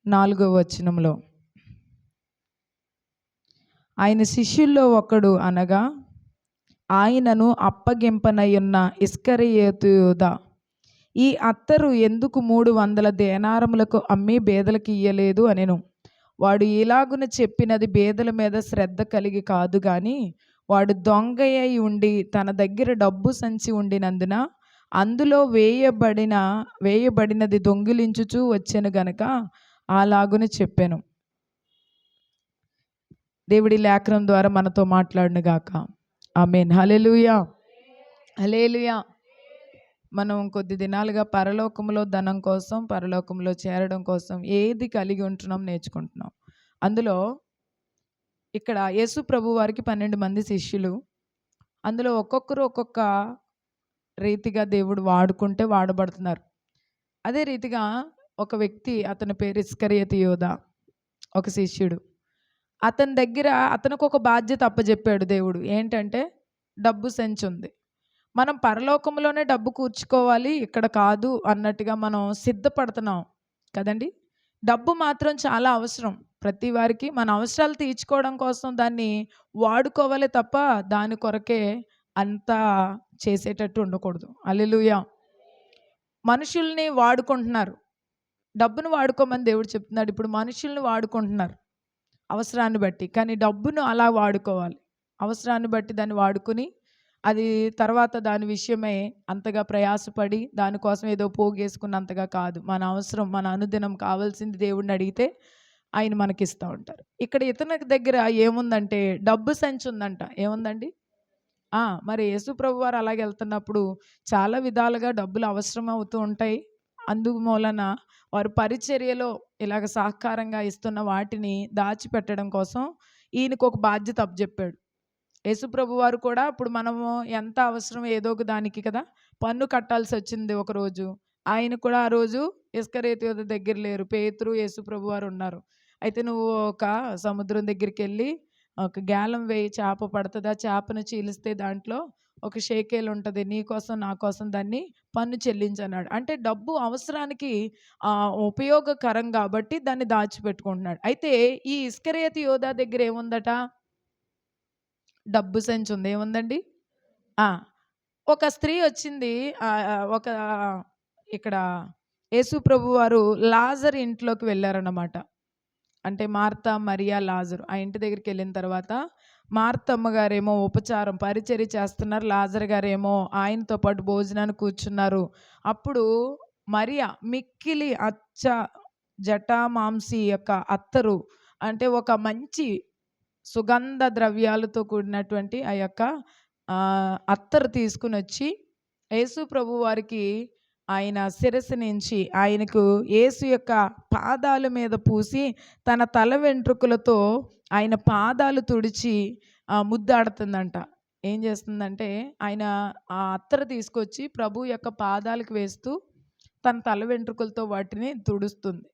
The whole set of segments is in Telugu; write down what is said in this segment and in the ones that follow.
4వ వచనంలో, ఆయన శిష్యుల్లో ఒకడు అనగా ఆయనను అప్పగింపనయున్న ఇస్కరియోతు యూదా, ఈ అత్తరు ఎందుకు 300 దేనారములకు అమ్మి బేదలకు ఇయ్యలేదు అనెను. వాడు ఇలాగున చెప్పినది బేదల మీద శ్రద్ధ కలిగి కాదు గాని, వాడు దొంగయ్యి ఉండి తన దగ్గర డబ్బు సంచి ఉండినందున అందులో వేయబడినది దొంగిలించుచూ వచ్చెను గనక అలాగున చెప్పాను. దేవుడి లేఖనం ద్వారా మనతో మాట్లాడును గాక. ఆమేన్. హల్లెలూయా, హల్లెలూయా. మనం కొద్ది దినాలుగా పరలోకంలో ధనం కోసం, పరలోకంలో చేరడం కోసం ఏది కలిగి ఉంటున్నాం నేర్చుకుంటున్నాం. అందులో ఇక్కడ యేసు ప్రభు వారికి 12 మంది శిష్యులు. అందులో ఒక్కొక్కరు ఒక్కొక్క రీతిగా దేవుడు వాడుకుంటే వాడబడుతున్నారు. అదే రీతిగా ఒక వ్యక్తి, అతని పేరు ఇస్కరియోతు యూదా, ఒక శిష్యుడు. అతని దగ్గర అతనికి ఒక బాధ్యత అప్పచెప్పాడు దేవుడు. ఏంటంటే డబ్బు సంచి ఉంది. మనం పరలోకంలోనే డబ్బు కూర్చుకోవాలి, ఇక్కడ కాదు అన్నట్టుగా మనం సిద్ధపడుతున్నాం కదండి. డబ్బు మాత్రం చాలా అవసరం ప్రతి వారికి. మన అవసరాలు తీర్చుకోవడం కోసం దాన్ని వాడుకోవాలి తప్ప దాని కొరకే అంతా చేసేటట్టు ఉండకూడదు. హల్లెలూయా. మనుషుల్ని వాడుకుంటున్నారు, డబ్బును వాడుకోమని దేవుడు చెప్తున్నాడు. ఇప్పుడు మనుషుల్ని వాడుకుంటున్నారు అవసరాన్ని బట్టి, కానీ డబ్బును అలా వాడుకోవాలి. అవసరాన్ని బట్టి దాన్ని వాడుకుని అది తర్వాత దాని విషయమై అంతగా ప్రయాసపడి దానికోసం ఏదో పోగేసుకున్నంతగా కాదు. మన అవసరం, మన అనుదినం కావాల్సింది దేవుడిని అడిగితే ఆయన మనకిస్తూ ఉంటారు. ఇక్కడ ఇతని దగ్గర ఏముందంటే డబ్బు సంచి ఉందంట. ఏముందండి? మరి యేసు ప్రభు వారు అలాగే వెళ్తున్నప్పుడు చాలా విధాలుగా డబ్బులు అవసరం అవుతూ ఉంటాయి. అందుకు మూలన వారు పరిచర్యలో ఇలాగ సహకారంగా ఇస్తున్న వాటిని దాచిపెట్టడం కోసం ఈయనకు ఒక బాధ్యత అప్పచెప్పాడు. యేసు ప్రభు వారు కూడా ఇప్పుడు మనము ఎంత అవసరం ఏదో ఒక దానికి కదా పన్ను కట్టాల్సి వచ్చింది ఒకరోజు. ఆయన కూడా ఆ రోజు ఇస్కరియోతు యూదా దగ్గర లేరు. పేతురు, యేసు ప్రభు వారు ఉన్నారు. అయితే నువ్వు ఒక సముద్రం దగ్గరికి వెళ్ళి ఒక గేలం వేయి, చేప పడుతుందా, చేపను చీలిస్తే దాంట్లో ఒక షేకేలు ఉంటుంది, నీ కోసం నా కోసం దాన్ని పన్ను చెల్లించన్నాడు. అంటే డబ్బు అవసరానికి ఉపయోగకరం కాబట్టి దాన్ని దాచిపెట్టుకుంటున్నాడు. అయితే ఈ ఇస్కరియోతు యూదా దగ్గర ఏముందట? డబ్బు సంచి ఉంది. ఏముందండి? ఒక స్త్రీ వచ్చింది. ఒక ఇక్కడ యేసు ప్రభు వారు లాజరు ఇంట్లోకి వెళ్ళారన్నమాట. అంటే మార్తా, మరియా, లాజరు ఆ ఇంటి దగ్గరికి వెళ్ళిన తర్వాత మార్తమ్మ గారేమో ఉపచారం పరిచర్య చేస్తున్నారు. లాజరు గారేమో ఆయనతో పాటు భోజనానికి కూర్చున్నారు. అప్పుడు మరియా మిక్కిలి జటామాంసి యొక్క అత్తరు, అంటే ఒక మంచి సుగంధ ద్రవ్యాలతో కూడినటువంటి ఆ యొక్క అత్తరు తీసుకుని వచ్చి యేసు ప్రభు వారికి ఆయన శిరస్సు నుంచి ఆయనకు యేసు యొక్క పాదాల మీద పూసి తన తల వెంట్రుకలతో ఆయన పాదాలు తుడిచి ముద్దాడుతుందంట. ఏం చేస్తుందంటే ఆయన ఆ అత్తరు తీసుకొచ్చి ప్రభు యొక్క పాదాలకు వేస్తూ తన తల వెంట్రుకలతో వాటిని తుడుస్తుంది.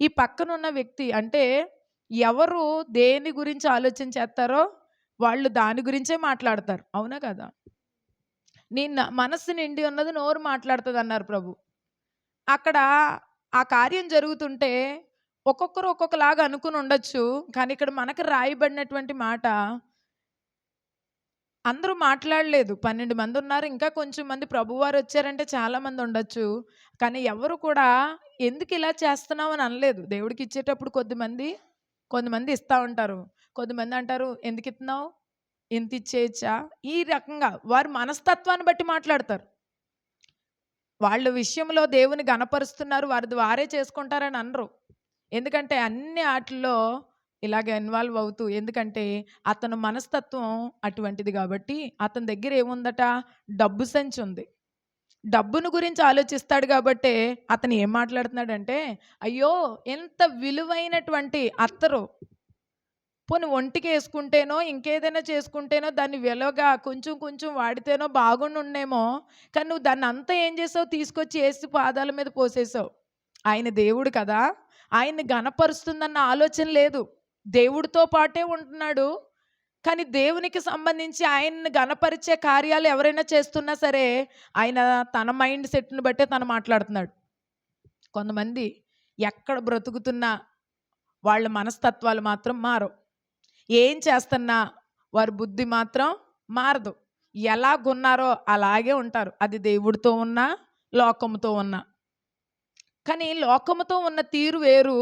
ఈ పక్కనున్న వ్యక్తి, అంటే ఎవరు దేని గురించి ఆలోచన చేస్తారో వాళ్ళు దాని గురించే మాట్లాడతారు. అవునా కదా? నీ మనస్సు నిండి ఉన్నది నోరు మాట్లాడుతుంది అన్నారు ప్రభు. అక్కడ ఆ కార్యం జరుగుతుంటే ఒక్కొక్కరు ఒక్కొక్కలాగా అనుకుని ఉండొచ్చు. కానీ ఇక్కడ మనకు రాయబడినటువంటి మాట, అందరూ మాట్లాడలేదు. 12 మంది ఉన్నారు. ఇంకా కొంచెం మంది ప్రభువారు వచ్చారంటే చాలా మంది ఉండొచ్చు. కానీ ఎవరు కూడా ఎందుకు ఇలా చేస్తున్నావు అని అనలేదు. దేవుడికి ఇచ్చేటప్పుడు కొంతమంది ఇస్తూ ఉంటారు. కొంతమంది అంటారు, ఎందుకు ఇస్తున్నావు, ఇంత ఇచ్చేయచ్చా, ఈ రకంగా వారి మనస్తత్వాన్ని బట్టి మాట్లాడతారు. వాళ్ళ విషయంలో దేవుని గణపరుస్తున్నారు, వారే చేసుకుంటారని అనరు. ఎందుకంటే అన్ని ఆటల్లో ఇలాగ ఇన్వాల్వ్ అవుతూ, ఎందుకంటే అతను మనస్తత్వం అటువంటిది కాబట్టి. అతని దగ్గర ఏముందట? డబ్బు సంచి ఉంది. డబ్బును గురించి ఆలోచిస్తాడు కాబట్టే అతను ఏం మాట్లాడుతున్నాడంటే, అయ్యో ఎంత విలువైనటువంటి అత్తరు, పోనీ ఒంటికి వేసుకుంటేనో ఇంకేదైనా చేసుకుంటేనో దాన్ని విలువగా కొంచెం వాడితేనో బాగుండుండేమో, కానీ నువ్వు దాన్ని అంతా ఏం చేసావు? తీసుకొచ్చి యేసు పాదాల మీద పోసేసావు. ఆయన దేవుడు కదా, ఆయన్ని గణపరుస్తుందన్న ఆలోచన లేదు. దేవుడితో పాటే ఉంటున్నాడు, కానీ దేవునికి సంబంధించి ఆయన్ని గణపరిచే కార్యాలు ఎవరైనా చేస్తున్నా సరే ఆయన తన మైండ్ సెట్ని బట్టే తను మాట్లాడుతున్నాడు. కొంతమంది ఎక్కడ బ్రతుకుతున్నా వాళ్ళ మనస్తత్వాలు మాత్రం మారవు. ఏం చేస్తున్నా వారి బుద్ధి మాత్రం మారదు. ఎలాగున్నారో అలాగే ఉంటారు. అది దేవుడితో ఉన్నా, లోకముతో ఉన్నా. కానీ లోకముతో ఉన్న తీరు వేరు.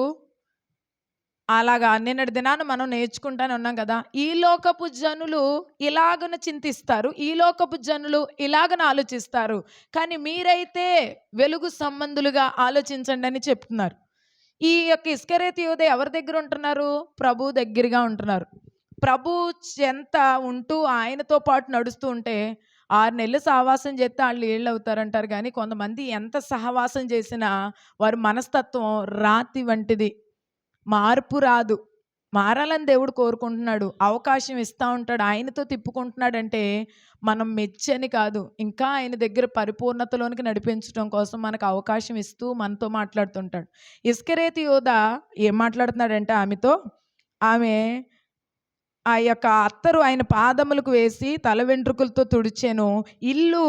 అలాగా నిన్నటి దినాన మనం నేర్చుకుంటానే ఉన్నాం కదా. ఈ లోకపు జనులు ఇలాగన చింతిస్తారు, ఈ లోకపు జనులు ఇలాగన ఆలోచిస్తారు, కానీ మీరైతే వెలుగు సంబంధులుగా ఆలోచించండి అని చెప్తున్నారు. ఈ యొక్క ఇస్కరేతు యోధ ఎవరి దగ్గర ఉంటున్నారు? ప్రభు దగ్గరగా ఉంటున్నారు. ప్రభు చెంత ఉంటూ ఆయనతో పాటు నడుస్తూ ఉంటే 6 నెలలు సహవాసం చేస్తే వాళ్ళు ఏళ్ళు అవుతారంటారు. కానీ కొంతమంది ఎంత సహవాసం చేసినా వారి మనస్తత్వం రాతి వంటిది, మార్పు రాదు. మారాలని దేవుడు కోరుకుంటున్నాడు, అవకాశం ఇస్తూ ఉంటాడు, ఆయనతో తిప్పుకుంటున్నాడంటే మనం మెచ్చని కాదు, ఇంకా ఆయన దగ్గర పరిపూర్ణతలోనికి నడిపించడం కోసం మనకు అవకాశం ఇస్తూ మనతో మాట్లాడుతుంటాడు. ఇస్కరేతు యోధ ఏం మాట్లాడుతున్నాడంటే ఆమె ఆ యొక్క అత్తరు ఆయన పాదములకు వేసి తల వెంట్రుకలతో తుడిచెను, ఇల్లు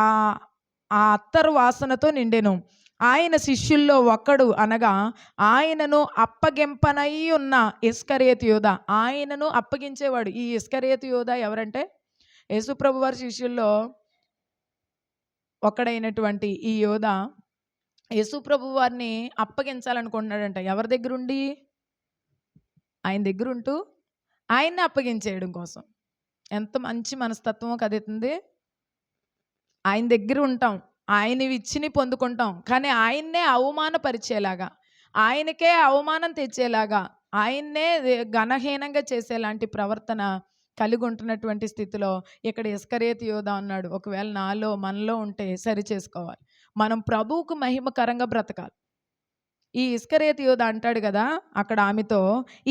ఆ ఆ అత్తరు వాసనతో నిండెను. ఆయన శిష్యుల్లో ఒకడు అనగా ఆయనను అప్పగింపనై ఉన్న ఇస్కరేతు యోధ, ఆయనను అప్పగించేవాడు. ఈ ఇస్కరేతు యోధ ఎవరంటే యేసుప్రభు వారి శిష్యుల్లో ఒకడైనటువంటి ఈ యోధ యేసుప్రభు వారిని అప్పగించాలనుకుంటున్నాడంట. ఎవరి దగ్గరుండి? ఆయన దగ్గర ఉంటూ ఆయన్ని అప్పగించేయడం కోసం. ఎంత మంచి మనస్తత్వమో కదుతుంది. ఆయన దగ్గర ఉంటాం, ఆయన ఇచ్చిని పొందుకుంటాం, కానీ ఆయన్నే అవమానపరిచేలాగా, ఆయనకే అవమానం తెచ్చేలాగా, ఆయన్నే ఘనహీనంగా చేసేలాంటి ప్రవర్తన కలిగి ఉంటున్నటువంటి స్థితిలో ఇక్కడ ఇస్కరేతు యోధ అన్నాడు. ఒకవేళ మనలో ఉంటే సరి చేసుకోవాలి. మనం ప్రభువుకు మహిమకరంగా బ్రతకాలి. ఈ ఇస్కరేతు యోధ అంటాడు కదా అక్కడ ఆమెతో,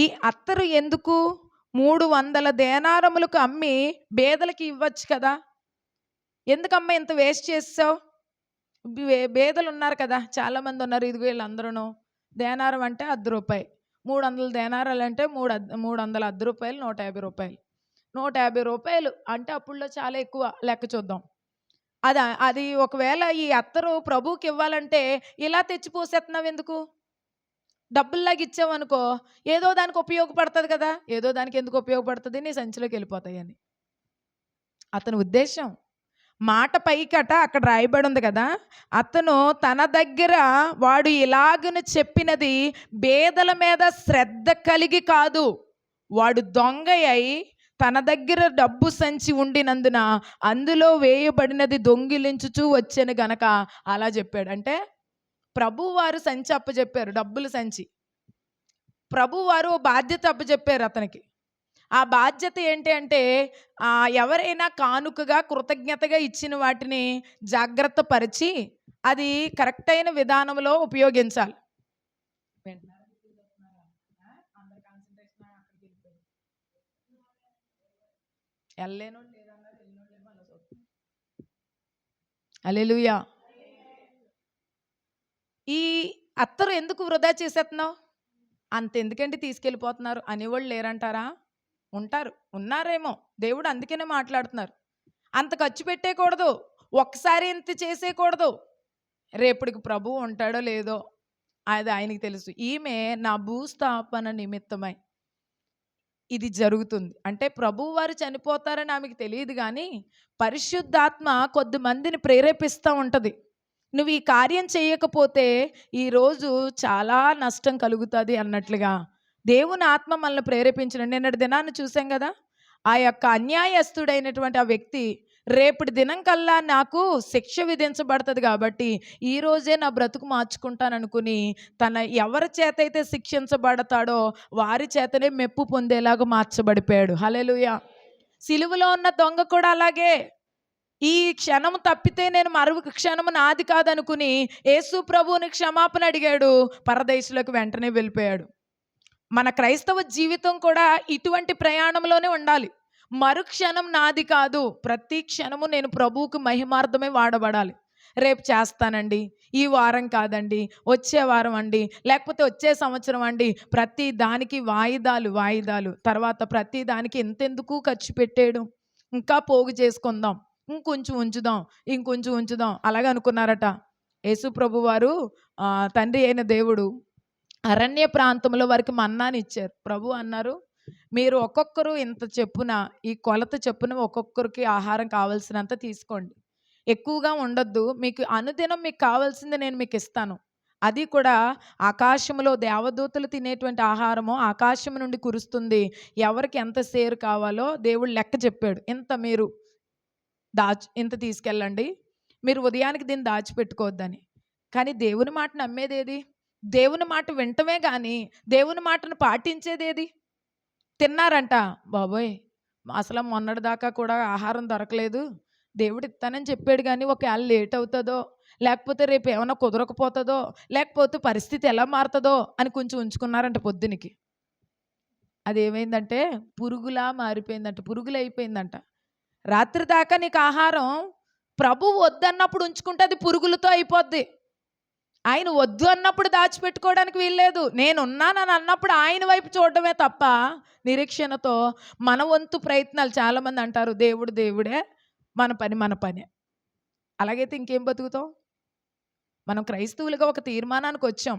ఈ అత్తరు ఎందుకు 300 దేనారములకు అమ్మి బేదలకి ఇవ్వచ్చు కదా, ఎందుకమ్మా ఇంత వేస్ట్ చేసావు? బేదలు ఉన్నారు కదా, చాలామంది ఉన్నారు. ఇదిగో వీళ్ళందరూ దేనారం అంటే ₹10, 300 దేనారాలు అంటే 300 అర్ధ రూపాయలు, ₹150. ₹150 అంటే అప్పుడులో చాలా ఎక్కువ లెక్క చూద్దాం. అది ఒకవేళ ఈ అత్తరు ప్రభువుకి ఇవ్వాలంటే ఇలా తెచ్చి పోసేస్తున్నావు ఎందుకు? డబ్బుల్లాగా ఇచ్చావనుకో ఏదో దానికి ఉపయోగపడుతుంది కదా, ఏదో దానికి ఎందుకు ఉపయోగపడుతుంది, నీ సంచిలోకి వెళ్ళిపోతాయని అతని ఉద్దేశం. మాట పైకట అక్కడ రాయబడి ఉంది కదా, అతను తన దగ్గర వాడు ఇలాగను చెప్పినది బేదల మీద శ్రద్ధ కలిగి కాదు, వాడు దొంగ అయి తన దగ్గర డబ్బు సంచి ఉండినందున అందులో వేయబడినది దొంగిలించుచూ వచ్చాను గనక అలా చెప్పాడు. అంటే ప్రభువారు సంచి అప్పచెప్పారు, డబ్బుల సంచి. ప్రభువారు బాధ్యత అప్పచెప్పారు అతనికి. ఆ బాధ్యత ఏంటి అంటే ఎవరైనా కానుకగా కృతజ్ఞతగా ఇచ్చిన వాటిని జాగ్రత్త పరిచి అది కరెక్ట్ అయిన విధానంలో ఉపయోగించాలి. హల్లెలూయా. ఈ అత్తరు ఎందుకు వృధా చేసేస్తున్నావు, అంతెందుకండి తీసుకెళ్ళిపోతున్నారు అనేవాళ్ళు లేరంటారా? ఉంటారు, ఉన్నారేమో. దేవుడు అందుకనే మాట్లాడుతున్నారు. అంత ఖర్చు పెట్టేయకూడదు, ఒక్కసారి ఇంత చేసేయకూడదు. రేపటికి ప్రభువు ఉంటాడో లేదో అది ఆయనకి తెలుసు. ఈమె నా భూస్థాపన నిమిత్తమై ఇది జరుగుతుంది అంటే ప్రభువు వారు చనిపోతారని ఆమెకు తెలియదు, కానీ పరిశుద్ధాత్మ కొద్దిమందిని ప్రేరేపిస్తూ ఉంటుంది. నువ్వు ఈ కార్యం చేయకపోతే ఈరోజు చాలా నష్టం కలుగుతుంది అన్నట్లుగా దేవుని ఆత్మ మనల్ని ప్రేరేపించిన నిన్నటి దినాన్ని చూసాం కదా. ఆ యొక్క అన్యాయస్తుడైనటువంటి ఆ వ్యక్తి రేపటి దినం కల్లా నాకు శిక్ష విధించబడుతుంది కాబట్టి ఈరోజే నా బ్రతుకు మార్చుకుంటాననుకుని తన ఎవరి చేత అయితే శిక్షించబడతాడో వారి చేతనే మెప్పు పొందేలాగా మార్చబడిపోయాడు. హల్లెలూయా. సిలువలో ఉన్న దొంగ కూడా అలాగే ఈ క్షణము తప్పితే నేను మరొక క్షణము నాది కాదనుకుని యేసు ప్రభువుని క్షమాపణ అడిగాడు, పరదేశులకు వెంటనే వెళ్ళిపోయాడు. మన క్రైస్తవ జీవితం కూడా ఇటువంటి ప్రయాణంలోనే ఉండాలి. మరుక్షణం నాది కాదు, ప్రతి క్షణము నేను ప్రభువుకు మహిమార్థమే వాడబడాలి. రేపు చేస్తానండి, ఈ వారం కాదండి, వచ్చే వారం అండి, లేకపోతే వచ్చే సంవత్సరం అండి, ప్రతి దానికి వాయిదాలు, తర్వాత ప్రతి దానికి ఎంతెందుకు ఖర్చు పెట్టేయడం, ఇంకా పోగు చేసుకుందాం, ఇంకొంచెం ఉంచుదాం అలాగే అనుకున్నారట. యేసు ప్రభు వారు తండ్రి అయిన దేవుడు అరణ్య ప్రాంతంలో వారికి మన్నాని ఇచ్చారు. ప్రభు అన్నారు, మీరు ఒక్కొక్కరు ఇంత చెప్పున, ఈ కొలత చెప్పున ఒక్కొక్కరికి ఆహారం కావాల్సినంత తీసుకోండి, ఎక్కువగా ఉండొద్దు, మీకు అనుదినం మీకు కావాల్సింది నేను మీకు ఇస్తాను. అది కూడా ఆకాశంలో దేవదూతలు తినేటువంటి ఆహారము ఆకాశం నుండి కురుస్తుంది. ఎవరికి ఎంత సేరు కావాలో దేవుడు లెక్క చెప్పాడు. ఇంత మీరు ఇంత తీసుకెళ్ళండి, మీరు ఉదయానికి దీన్ని దాచిపెట్టుకోవద్దని. కానీ దేవుని మాట నమ్మేదేది? దేవుని మాట వింటమే కానీ దేవుని మాటను పాటించేదేది? తిన్నారంట, బాబోయ్ అసలు మొన్నటి దాకా కూడా ఆహారం దొరకలేదు, దేవుడు ఇస్తానని చెప్పాడు కానీ ఒకవేళ లేట్ అవుతుందో, లేకపోతే రేపు ఏమైనా కుదరకపోతుందో, లేకపోతే పరిస్థితి ఎలా మారుతుందో అని కొంచెం ఉంచుకున్నారంట. పొద్దునికి అదేమైందంటే పురుగులా మారిపోయిందంట, పురుగులు అయిపోయిందంట. రాత్రి దాకా నీకు ఆహారం ప్రభు వద్దన్నప్పుడు ఉంచుకుంటే అది పురుగులతో అయిపోద్ది. ఆయన వద్దు అన్నప్పుడు దాచిపెట్టుకోవడానికి వీల్లేదు. నేనున్నానని అన్నప్పుడు ఆయన వైపు చూడడమే తప్ప నిరీక్షణతో మన వంతు ప్రయత్నాలు. చాలామంది అంటారు దేవుడు దేవుడే, మన పని మన పనే. అలాగైతే ఇంకేం బతుకుతాం? మనం క్రైస్తవులుగా ఒక తీర్మానానికి వచ్చాం,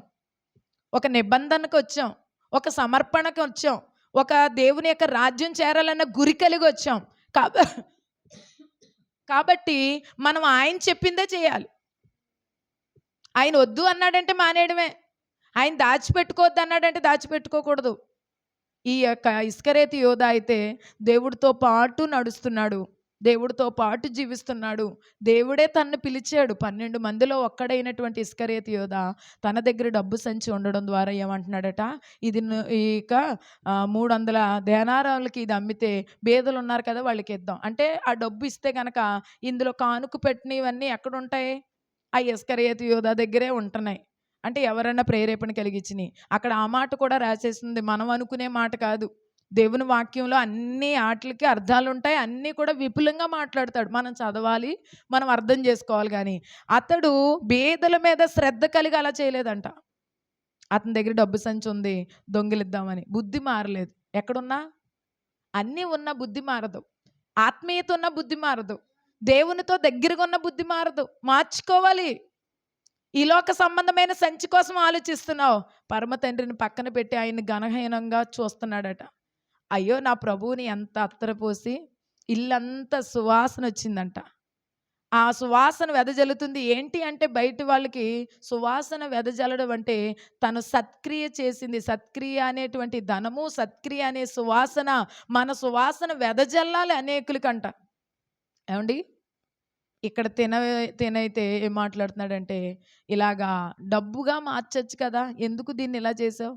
ఒక నిబంధనకు వచ్చాం, ఒక సమర్పణకు వచ్చాం, ఒక దేవుని యొక్క రాజ్యం చేరాలన్న గురి కలిగి వచ్చాం. కాబట్టి మనం ఆయన చెప్పిందే చేయాలి. ఆయన వద్దు అన్నాడంటే మానేయడమే, ఆయన దాచిపెట్టుకోవద్దు అన్నాడంటే దాచిపెట్టుకోకూడదు. ఈ యొక్క ఇస్కరేతు యోధ అయితే దేవుడితో పాటు నడుస్తున్నాడు, దేవుడితో పాటు జీవిస్తున్నాడు. దేవుడే తన్ను పిలిచాడు. 12 మందిలో ఒక్కడైనటువంటి ఇస్కరేతు యోధ తన దగ్గర డబ్బు సంచి ఉండడం ద్వారా ఏమంటున్నాడట, ఇది ఇక 300 దేనారాలకి ఇది అమ్మితే బేదలు ఉన్నారు కదా వాళ్ళకి ఇద్దాం అంటే, ఆ డబ్బు ఇస్తే కనుక ఇందులో కానుక పెట్టినవన్నీ ఎక్కడుంటాయి? ఆ ఇస్కరియోతు యోధ దగ్గరే ఉంటున్నాయి. అంటే ఎవరైనా ప్రేరేపణ కలిగించినాయి. అక్కడ ఆ మాట కూడా రాసేస్తుంది, మనం అనుకునే మాట కాదు. దేవుని వాక్యంలో అన్ని ఆటలకి అర్థాలు ఉంటాయి, అన్నీ కూడా విపులంగా మాట్లాడతాడు. మనం చదవాలి, మనం అర్థం చేసుకోవాలి. కానీ అతడు బేదల మీద శ్రద్ధ కలిగి అలా చేయలేదంట. అతని దగ్గర డబ్బు సంచి ఉంది, దొంగిలిద్దామని బుద్ధి మారలేదు. ఎక్కడున్నా అన్నీ ఉన్న బుద్ధి మారదు, ఆత్మీయత ఉన్న బుద్ధి మారదు, దేవునితో దగ్గరగా ఉన్న బుద్ధి మారదు. మార్చుకోవాలి. ఈ లోక సంబంధమైన సంచి కోసం ఆలోచిస్తున్నావు, పరమ తండ్రిని పక్కన పెట్టి ఆయన్ని ఘనహీనంగా చూస్తున్నాడట. అయ్యో నా ప్రభువుని ఎంత అత్తరపోసి ఇల్లంతా సువాసన వచ్చిందంట. ఆ సువాసన వెదజల్లుతుంది. ఏంటి అంటే బయట వాళ్ళకి సువాసన వెదజల్లడం అంటే తను సత్క్రియ చేసింది. సత్క్రియ అనేటువంటి ధనము, సత్క్రియ అనే సువాసన, మన సువాసన వెదజల్లాలి అనేకులకంట. ఏమండి, ఇక్కడ తినైతే ఏం మాట్లాడుతున్నాడంటే, ఇలాగా డబ్బుగా మార్చచ్చు కదా, ఎందుకు దీన్ని ఇలా చేసావు?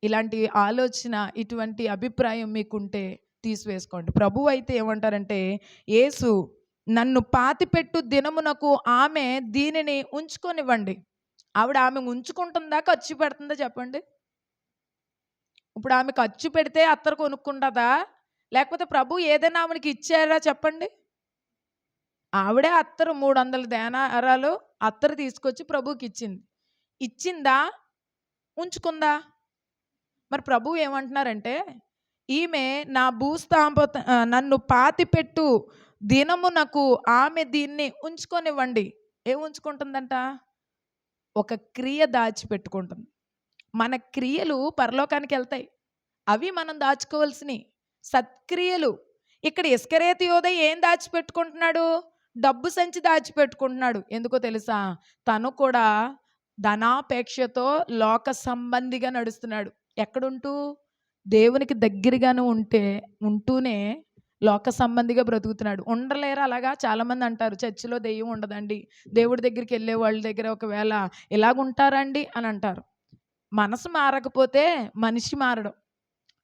ఇలాంటి ఆలోచన, ఇటువంటి అభిప్రాయం మీకుంటే తీసివేసుకోండి. ప్రభు అయితే ఏమంటారంటే, యేసు నన్ను పాతిపెట్టు దినమునకు ఆమె దీనిని ఉంచుకొనివ్వండి. ఆమె ఉంచుకుంటుందా, ఖర్చు పెడుతుందా చెప్పండి? ఇప్పుడు ఆమె ఖర్చు పెడితే అత్తరు కొనుక్కుంటుందా, లేకపోతే ప్రభు ఏదైనా ఆమెకి ఇచ్చారా చెప్పండి? ఆవిడే అత్తరు 300 దేనారాలు అత్తరు తీసుకొచ్చి ప్రభుకి ఇచ్చింది. ఇచ్చిందా, ఉంచుకుందా? మరి ప్రభువు ఏమంటున్నారంటే, ఈమె నా నన్ను పాతిపెట్టు దినమునకు ఆమె దీన్ని ఉంచుకొనివ్వండి. ఏం ఉంచుకుంటుందంట? ఒక క్రియ దాచిపెట్టుకుంటుంది. మన క్రియలు పరలోకానికి వెళ్తాయి, అవి మనం దాచుకోవాల్సినవి సత్క్రియలు. ఇక్కడ ఇస్కరేతు యోధ ఏం దాచిపెట్టుకుంటున్నాడు? డబ్బు సంచి దాచిపెట్టుకుంటున్నాడు. ఎందుకో తెలుసా? తను కూడా ధనాపేక్షతో లోక సంబంధిగా నడుస్తున్నాడు. ఎక్కడుంటూ? దేవునికి దగ్గరగాను ఉంటూనే లోక సంబంధిగా బ్రతుకుతున్నాడు. ఉండలేరు అలాగా. చాలామంది అంటారు చర్చిలో దెయ్యం ఉండదండి, దేవుడి దగ్గరికి వెళ్ళే వాళ్ళ దగ్గర ఒకవేళ ఇలాగుంటారండి అని అంటారు. మనసు మారకపోతే మనిషి మారడం.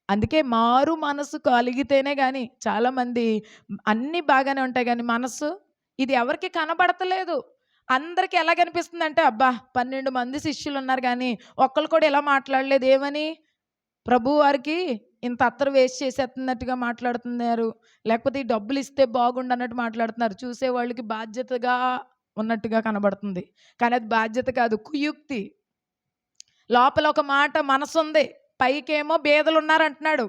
అందుకే మారు మనసు కలిగితేనే కానీ, చాలామంది అన్నీ బాగానే ఉంటాయి కానీ మనసు ఇది ఎవరికి కనబడతలేదు. అందరికీ ఎలా కనిపిస్తుంది అంటే, అబ్బా 12 మంది శిష్యులు ఉన్నారు కానీ ఒక్కళ్ళు కూడా ఎలా మాట్లాడలేదు. ఏమని? ప్రభు వారికి ఇంత అత్తరు వేస్ట్ చేసేస్తున్నట్టుగా మాట్లాడుతున్నారు, లేకపోతే ఈ డబ్బులు ఇస్తే బాగుండు అన్నట్టు మాట్లాడుతున్నారు. చూసే వాళ్ళకి బాధ్యతగా ఉన్నట్టుగా కనబడుతుంది, కానీ అది బాధ్యత కాదు, కుయుక్తి. లోపల ఒక మాట మనసు ఉంది, పైకేమో బేదలు ఉన్నారంటున్నాడు,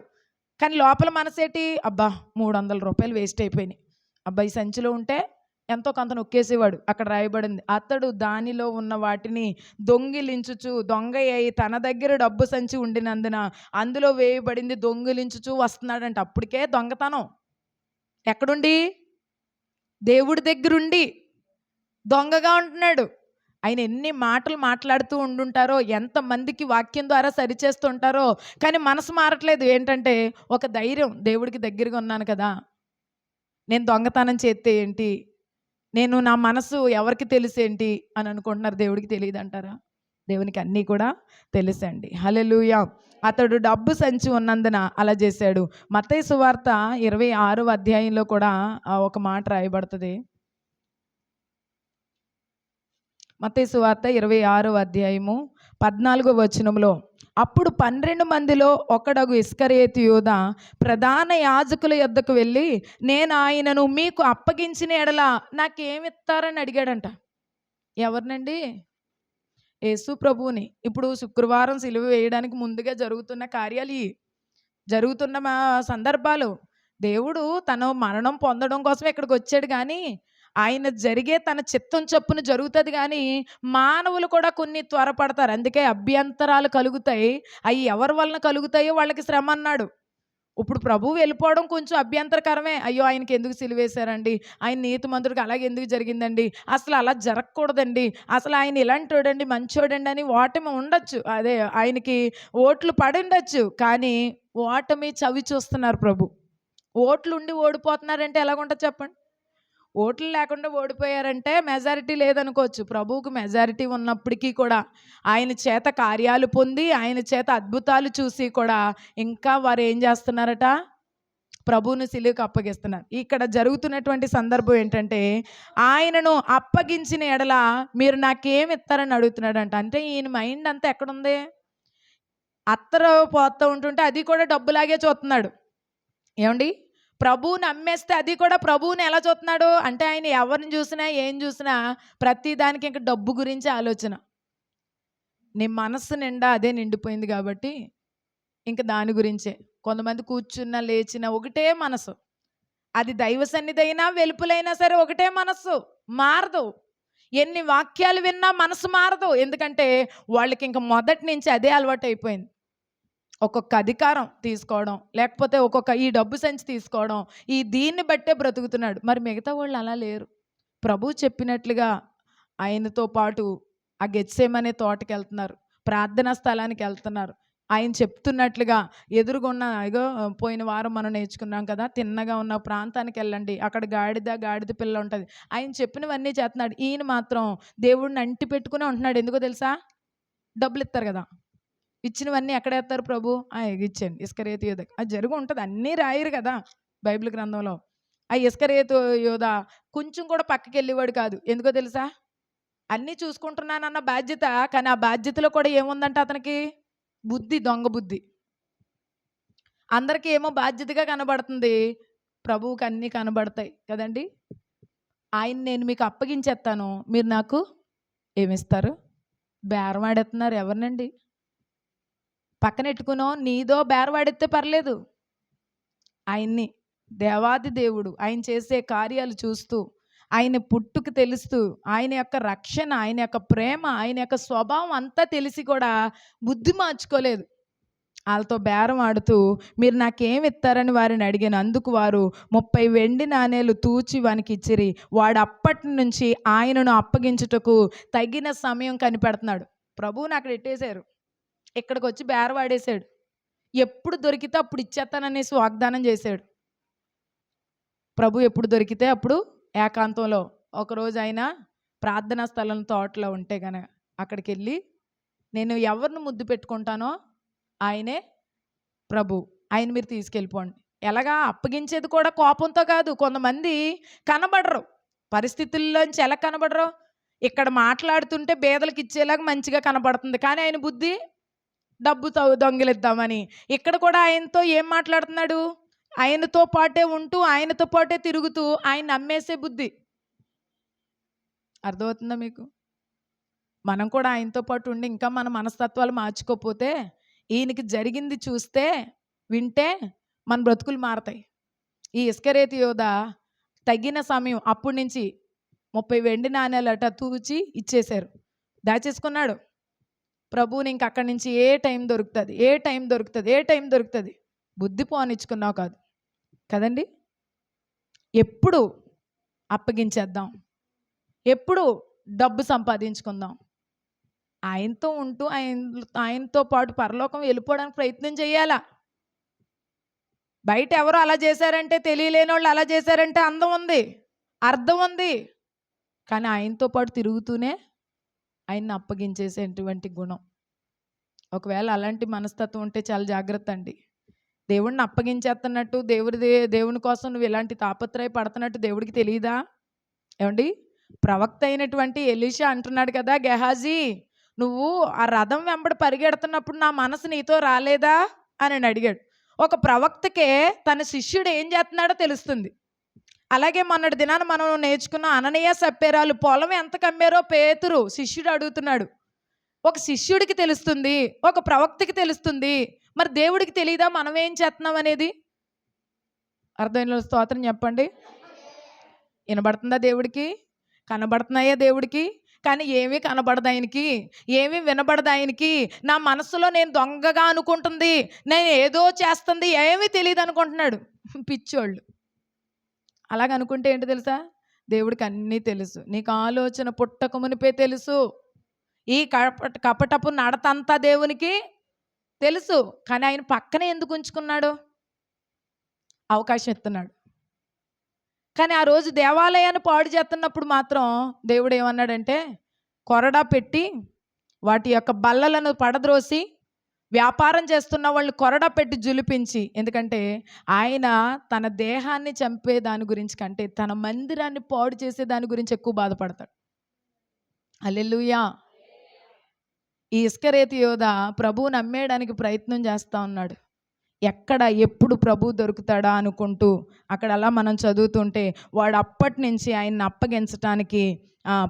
కానీ లోపల మనసేటి? అబ్బా 300 రూపాయలు వేస్ట్ అయిపోయినాయి, అబ్బా ఈ సంచిలో ఉంటే ఎంతో కొంత నొక్కేసేవాడు. అక్కడ రాయబడింది, అతడు దానిలో ఉన్న వాటిని దొంగిలించుచు దొంగ అయి తన దగ్గర డబ్బు సంచి ఉండినందున అందులో వేయబడింది దొంగిలించుచు వస్తున్నాడంట. అప్పటికే దొంగతనం ఎక్కడుండి? దేవుడి దగ్గరుండి దొంగగా ఉంటున్నాడు. ఆయన ఎన్ని మాటలు మాట్లాడుతూ ఉండుంటారో, ఎంతమందికి వాక్యం ద్వారా సరిచేస్తుంటారో, కానీ మనసు మారట్లేదు. ఏంటంటే ఒక ధైర్యం, దేవుడికి దగ్గరగా ఉన్నాను కదా, నేను దొంగతనం చేస్తే ఏంటి, నేను నా మనసు ఎవరికి తెలుసేంటి అని అనుకుంటున్నారు. దేవుడికి తెలియదు అంటారా? దేవునికి అన్నీ కూడా తెలుసండి. హల్లెలూయా. అతడు డబ్బు సంచి ఉన్నందున అలా చేశాడు. మత్తయి సువార్త 26వ అధ్యాయంలో కూడా ఒక మాట రాయబడుతుంది. మత్తయి సువార్త 26వ అధ్యాయము 14వ వచనంలో, అప్పుడు 12 మందిలో ఒకడగు ఇస్కరియోతు యూదా ప్రధాన యాజకుల యొద్దకు వెళ్ళి, నేను ఆయనను మీకు అప్పగించిన ఎడల నాకేమిస్తారని అడిగాడంట. ఎవరినండి? యేసు ప్రభువుని. ఇప్పుడు శుక్రవారం సిలువ వేయడానికి ముందుగా జరుగుతున్న కార్యాలు, జరుగుతున్న సందర్భాలు. దేవుడు తను మరణం పొందడం కోసం ఇక్కడికి వచ్చాడు, కానీ ఆయన జరిగే తన చిత్తం చొప్పున జరుగుతుంది. కానీ మానవులు కూడా కొన్ని త్వరపడతారు, అందుకే అభ్యంతరాలు కలుగుతాయి. అవి ఎవరి వలన కలుగుతాయో వాళ్ళకి శ్రమ అన్నాడు. ఇప్పుడు ప్రభువు వెళ్ళిపోవడం కొంచెం అభ్యంతరకరమే. అయ్యో, ఆయనకి ఎందుకు సిలువేశారండి, ఆయన నీతిమంతుడికి అలాగే ఎందుకు జరిగిందండి, అసలు అలా జరగకూడదండి, అసలు ఆయన ఇలాంటోడండి, మంచోడండి అని ఓటమి ఉండొచ్చు. అదే ఆయనకి ఓట్లు పడి ఉండొచ్చు, కానీ ఓటమి చవి చూస్తున్నారు ప్రభు. ఓట్లు ఉండి ఓడిపోతున్నారంటే ఎలాగుంటుంది చెప్పండి? ఓట్లు లేకుండా ఓడిపోయారంటే మెజారిటీ లేదనుకోవచ్చు. ప్రభువుకు మెజారిటీ ఉన్నప్పటికీ కూడా ఆయన చేత కార్యాలు పొంది, ఆయన చేత అద్భుతాలు చూసి కూడా ఇంకా వారు ఏం చేస్తున్నారట? ప్రభువును సిలువకు అప్పగిస్తున్నారు. ఇక్కడ జరుగుతున్నటువంటి సందర్భం ఏంటంటే, ఆయనను అప్పగించిన ఎడల మీరు నాకేమి ఇస్తారని అడుగుతున్నాడంట. అంటే ఈయన మైండ్ అంతా ఎక్కడుంది? అత్తరు పోతూ ఉంటుంటే అది కూడా డబ్బులాగే చూస్తున్నాడు. ఏమండి? ప్రభువుని అమ్మేస్తే అది కూడా ప్రభువుని ఎలా చూస్తున్నాడు అంటే, ఆయన ఎవరిని చూసినా ఏం చూసినా ప్రతి దానికి ఇంక డబ్బు గురించి ఆలోచన. నీ మనస్సు నిండా అదే నిండిపోయింది కాబట్టి ఇంక దాని గురించే. కొంతమంది కూర్చున్నా లేచినా ఒకటే మనసు. అది దైవ సన్నిధైనా వెలుపులైనా సరే ఒకటే మనస్సు, మారదు. ఎన్ని వాక్యాలు విన్నా మనసు మారదు. ఎందుకంటే వాళ్ళకి ఇంక మొదటి నుంచి అదే అలవాటు అయిపోయింది. ఒక్కొక్క అధికారం తీసుకోవడం, లేకపోతే ఒక్కొక్క ఈ డబ్బు సంచి తీసుకోవడం, ఈ దీన్ని బట్టే బ్రతుకుతున్నాడు. మరి మిగతా వాళ్ళు అలా లేరు. ప్రభు చెప్పినట్లుగా ఆయనతో పాటు ఆ గెత్సేమనే తోటకి వెళ్తున్నారు, ప్రార్థనా స్థలానికి వెళ్తున్నారు. ఆయన చెప్తున్నట్లుగా ఎదురుగున్న ఇగో పోయిన వారం మనం నేర్చుకున్నాం కదా, తిన్నగా ఉన్న ప్రాంతానికి వెళ్ళండి, అక్కడ గాడిద పిల్ల ఉంటుంది. ఆయన చెప్పినవన్నీ చేస్తున్నాడు. ఈయన మాత్రం దేవుడిని అంటి పెట్టుకునే ఉంటున్నాడు. ఎందుకో తెలుసా? డబ్బులు ఇస్తారు కదా, ఇచ్చినవన్నీ ఎక్కడేస్తారు ప్రభు? ఇచ్చేయండి ఇస్కరియోతు యూదా. అది జరుగు ఉంటుంది, అన్నీ రాయరు కదా బైబిల్ గ్రంథంలో. ఆ ఇస్కరియోతు యూదా కొంచెం కూడా పక్కకి వెళ్ళేవాడు కాదు. ఎందుకో తెలుసా? అన్నీ చూసుకుంటున్నానన్న బాధ్యత, కానీ ఆ బాధ్యతలో కూడా ఏముందంట అతనికి? బుద్ధి, దొంగ బుద్ధి. అందరికీ ఏమో బాధ్యతగా కనబడుతుంది, ప్రభువుకి అన్నీ కనబడతాయి కదండి. ఆయన నేను మీకు అప్పగించేస్తాను, మీరు నాకు ఏమిస్తారు? బేరం ఆడేస్తున్నారు. ఎవరినండి? పక్కనెట్టుకునో నీదో బేరవాడితే పర్లేదు, ఆయన్ని దేవాది దేవుడు ఆయన చేసే కార్యాలు చూస్తూ, ఆయన పుట్టుకు తెలుస్తూ, ఆయన యొక్క రక్షణ, ఆయన యొక్క ప్రేమ, ఆయన యొక్క స్వభావం అంతా తెలిసి కూడా బుద్ధి మార్చుకోలేదు. వాళ్ళతో బేరం ఆడుతూ మీరు నాకేమి ఇస్తారని వారిని అడిగాను. అందుకు వారు 30 వెండి నాణేలు తూచి వానికి ఇచ్చిరి. వాడు అప్పటి నుంచి ఆయనను అప్పగించుటకు తగిన సమయం కనిపెడుతున్నాడు. ప్రభువుని అక్కడ ఎట్టేశారు, ఇక్కడికి వచ్చి బేరవాడేశాడు. ఎప్పుడు దొరికితే అప్పుడు ఇచ్చేస్తాననేసి వాగ్దానం చేశాడు. ప్రభు ఎప్పుడు దొరికితే అప్పుడు ఏకాంతంలో. ఒకరోజు ఆయన ప్రార్థనా స్థలం తోటలో ఉంటే కనుక అక్కడికి వెళ్ళి, నేను ఎవరిని ముద్దు పెట్టుకుంటానో ఆయనే ప్రభు, ఆయన మీరు తీసుకెళ్ళిపోండి. ఎలాగా? అప్పగించేది కూడా కోపంతో కాదు. కొంతమంది కనబడరు, పరిస్థితుల్లోంచి ఎలా కనబడరు? ఇక్కడ మాట్లాడుతుంటే బేదలకు ఇచ్చేలాగా మంచిగా కనబడుతుంది, కానీ ఆయన బుద్ధి డబ్బు దొంగిలిద్దామని. ఇక్కడ కూడా ఆయనతో ఏం మాట్లాడుతున్నాడు? ఆయనతో పాటే ఉంటూ, ఆయనతో పాటే తిరుగుతూ ఆయన నమ్మేసే బుద్ధి. అర్థమవుతుందా మీకు? మనం కూడా ఆయనతో పాటు ఉండి ఇంకా మన మనస్తత్వాలు మార్చుకోకపోతే, ఈయనకి జరిగింది చూస్తే వింటే మన బ్రతుకులు మారతాయి. ఈ ఇస్కరియోతు యూదా తగిన సమయం అప్పటి నుంచి 30 వెండి నాణేలట తూచి ఇచ్చేశారు. దాచేసుకున్నాడు. ప్రభువుని ఇంక అక్కడి నుంచి ఏ టైం దొరుకుతుంది బుద్ధి పోనిచ్చుకున్నావు కాదు కదండి. ఎప్పుడు అప్పగించేద్దాం, ఎప్పుడు డబ్బు సంపాదించుకుందాం, ఆయనతో ఉంటూ ఆయనతో పాటు పరలోకం వెళ్ళిపోవడానికి ప్రయత్నం చేయాలా. బయట ఎవరో అలా చేశారంటే, తెలియలేని వాళ్ళు అలా చేశారంటే అందం ఉంది, అర్థం ఉంది, కానీ ఆయనతో పాటు తిరుగుతూనే ఆయన్ని అప్పగించేసేటువంటి గుణం. ఒకవేళ అలాంటి మనస్తత్వం ఉంటే చాలా జాగ్రత్త అండి. దేవుడిని అప్పగించేస్తున్నట్టు, దేవుని కోసం నువ్వు ఇలాంటి తాపత్రయ పడుతున్నట్టు దేవుడికి తెలియదా? ఏమండి, ప్రవక్త అయినటువంటి ఎలీషా అంటున్నాడు కదా, గెహాజీ నువ్వు ఆ రథం వెంబడి పరిగెడుతున్నప్పుడు నా మనసు నీతో రాలేదా అని అడిగాడు. ఒక ప్రవక్తకే తన శిష్యుడు ఏం చేస్తున్నాడో తెలుస్తుంది. అలాగే మొన్నటి దినాన మనం నేర్చుకున్న అననీయ సప్పేరాలు పొలం ఎంత కమ్మారో పేతురు శిష్యుడు అడుగుతున్నాడు. ఒక శిష్యుడికి తెలుస్తుంది, ఒక ప్రవక్తకి తెలుస్తుంది, మరి దేవుడికి తెలియదా మనం ఏం చేస్తున్నాం అనేది? అర్థమైన స్తోత్రం చెప్పండి. వినబడుతుందా దేవుడికి? కనబడుతున్నాయా దేవుడికి? కానీ ఏమీ కనబడదు ఆయనకి, ఏమీ వినబడదు ఆయనకి. నా మనసులో నేను దొంగగా అనుకుంటుంది, నేను ఏదో చేస్తుంది, ఏమీ తెలియదు అనుకుంటున్నాడు పిచ్చోళ్ళు. అలాగనుకుంటే ఏంటి తెలుసా, దేవుడికి అన్నీ తెలుసు. నీకు ఆలోచన పుట్టక మునిపే తెలుసు. ఈ కపటపు నడతంతా దేవునికి తెలుసు. కానీ ఆయన పక్కనే ఎందుకు ఉంచుకున్నాడు? అవకాశం ఇస్తున్నాడు. కానీ ఆ రోజు దేవాలయాన్ని పాడు చేస్తున్నప్పుడు మాత్రం దేవుడు ఏమన్నాడంటే, కొరడా పెట్టి వాటి యొక్క బల్లలను పడద్రోసి వ్యాపారం చేస్తున్న వాళ్ళు కొరడా పెట్టి జులిపించి, ఎందుకంటే ఆయన తన దేహాన్ని చంపే దాని గురించి కంటే తన మందిరాన్ని పాడు చేసే దాని గురించి ఎక్కువ బాధపడతాడు. హల్లెలూయా. ఈ ఇస్కరేతు యోధ ప్రభువుని నమ్మేయడానికి ప్రయత్నం చేస్తూ ఉన్నాడు. ఎక్కడ ఎప్పుడు ప్రభు దొరుకుతాడా అనుకుంటూ అక్కడ అలా మనం చదువుతుంటే వాడు అప్పటి నుంచి ఆయన్ని అప్పగించటానికి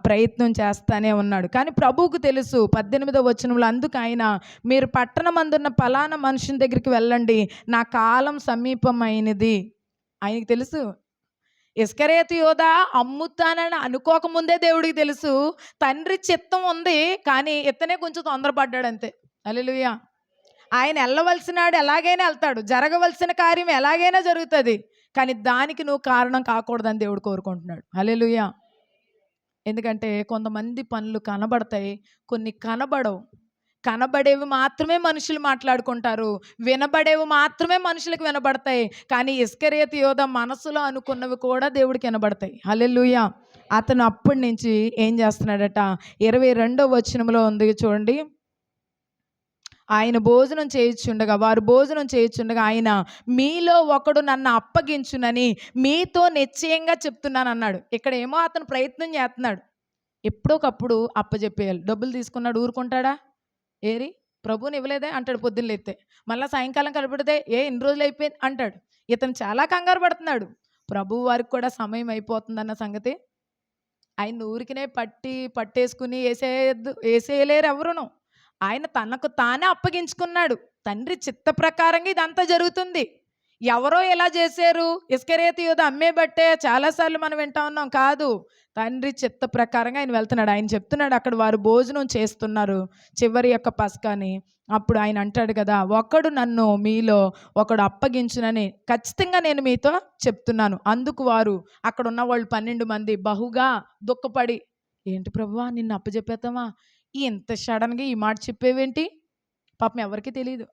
ప్రయత్నం చేస్తానే ఉన్నాడు. కానీ ప్రభువుకు తెలుసు, 18వ వచనంలో, అందుకు ఆయన మీరు పట్టణమందున్న పలానా మనుషుని దగ్గరికి వెళ్ళండి, నా కాలం సమీపమైనది. ఆయనకి తెలుసు. ఇస్కరేతు యోధ అమ్ముతానని అనుకోకముందే దేవుడికి తెలుసు తండ్రి చిత్తం ఉంది, కానీ ఇతనే కొంచెం తొందరపడ్డాడు అంతే. హల్లెలూయా. ఆయన వెళ్ళవలసినాడు ఎలాగైనా వెళ్తాడు, జరగవలసిన కార్యం ఎలాగైనా జరుగుతుంది, కానీ దానికి నువ్వు కారణం కాకూడదని దేవుడు కోరుకుంటున్నాడు. హల్లెలూయా. ఎందుకంటే కొంతమంది పనులు కనబడతాయి, కొన్ని కనబడవు. కనబడేవి మాత్రమే మనుషులు మాట్లాడుకుంటారు, వినబడేవి మాత్రమే మనుషులకు వినబడతాయి. కానీ ఇస్కరేతు యోధ మనసులో అనుకున్నవి కూడా దేవుడికి వినబడతాయి. హల్లెలూయా. అతను అప్పటి నుంచి ఏం చేస్తున్నాడట, 22వ వచనంలో ఉంది చూడండి. ఆయన వారు భోజనం చేయుచుండగా ఆయన మీలో ఒకడు నన్ను అప్పగించునని మీతో నిశ్చయంగా చెప్తున్నాను అన్నాడు. ఇక్కడ ఏమో అతను ప్రయత్నం చేస్తున్నాడు, ఎప్పుడోకప్పుడు అప్పచెప్పేయాలి. డబ్బులు తీసుకున్నాడు, ఊరుకుంటాడా? ఏరి ప్రభువుని ఇవ్వలేదే అంటాడు పొద్దున్న లేస్తే, మళ్ళీ సాయంకాలం కనపడితే ఇన్ని రోజులు అయిపోయింది అంటాడు. ఇతను చాలా కంగారు పడుతున్నాడు. ప్రభువు వారికి కూడా సమయం అయిపోతుందన్న సంగతి ఆయన ఊరికినే పట్టేసుకుని వేసేయలేరు ఎవరును. ఆయన తనకు తానే అప్పగించుకున్నాడు. తండ్రి చిత్త ప్రకారంగా ఇదంతా జరుగుతుంది. ఎవరో ఎలా చేశారు, ఇస్కరేతు యోధ అమ్మేబట్టే చాలాసార్లు మనం వింటా ఉన్నాం. కాదు, తండ్రి చిత్త ప్రకారంగా ఆయన వెళ్తున్నాడు. ఆయన చెప్తున్నాడు, అక్కడ వారు భోజనం చేస్తున్నారు చివరి యొక్క పస్కాని. అప్పుడు ఆయన అంటాడు కదా, ఒకడు నన్ను మీలో ఒకడు అప్పగించునని ఖచ్చితంగా నేను మీతో చెప్తున్నాను. అందుకు వారు అక్కడ ఉన్న వాళ్ళు 12 మంది బహుగా దుఃఖపడి, ఏంటి ప్రభువా నిన్ను అప్పచెప్పేద్దామా, ఇంత సడన్గా ఈ మాట చెప్పేవేంటి? పాపం ఎవరికి తెలియదు.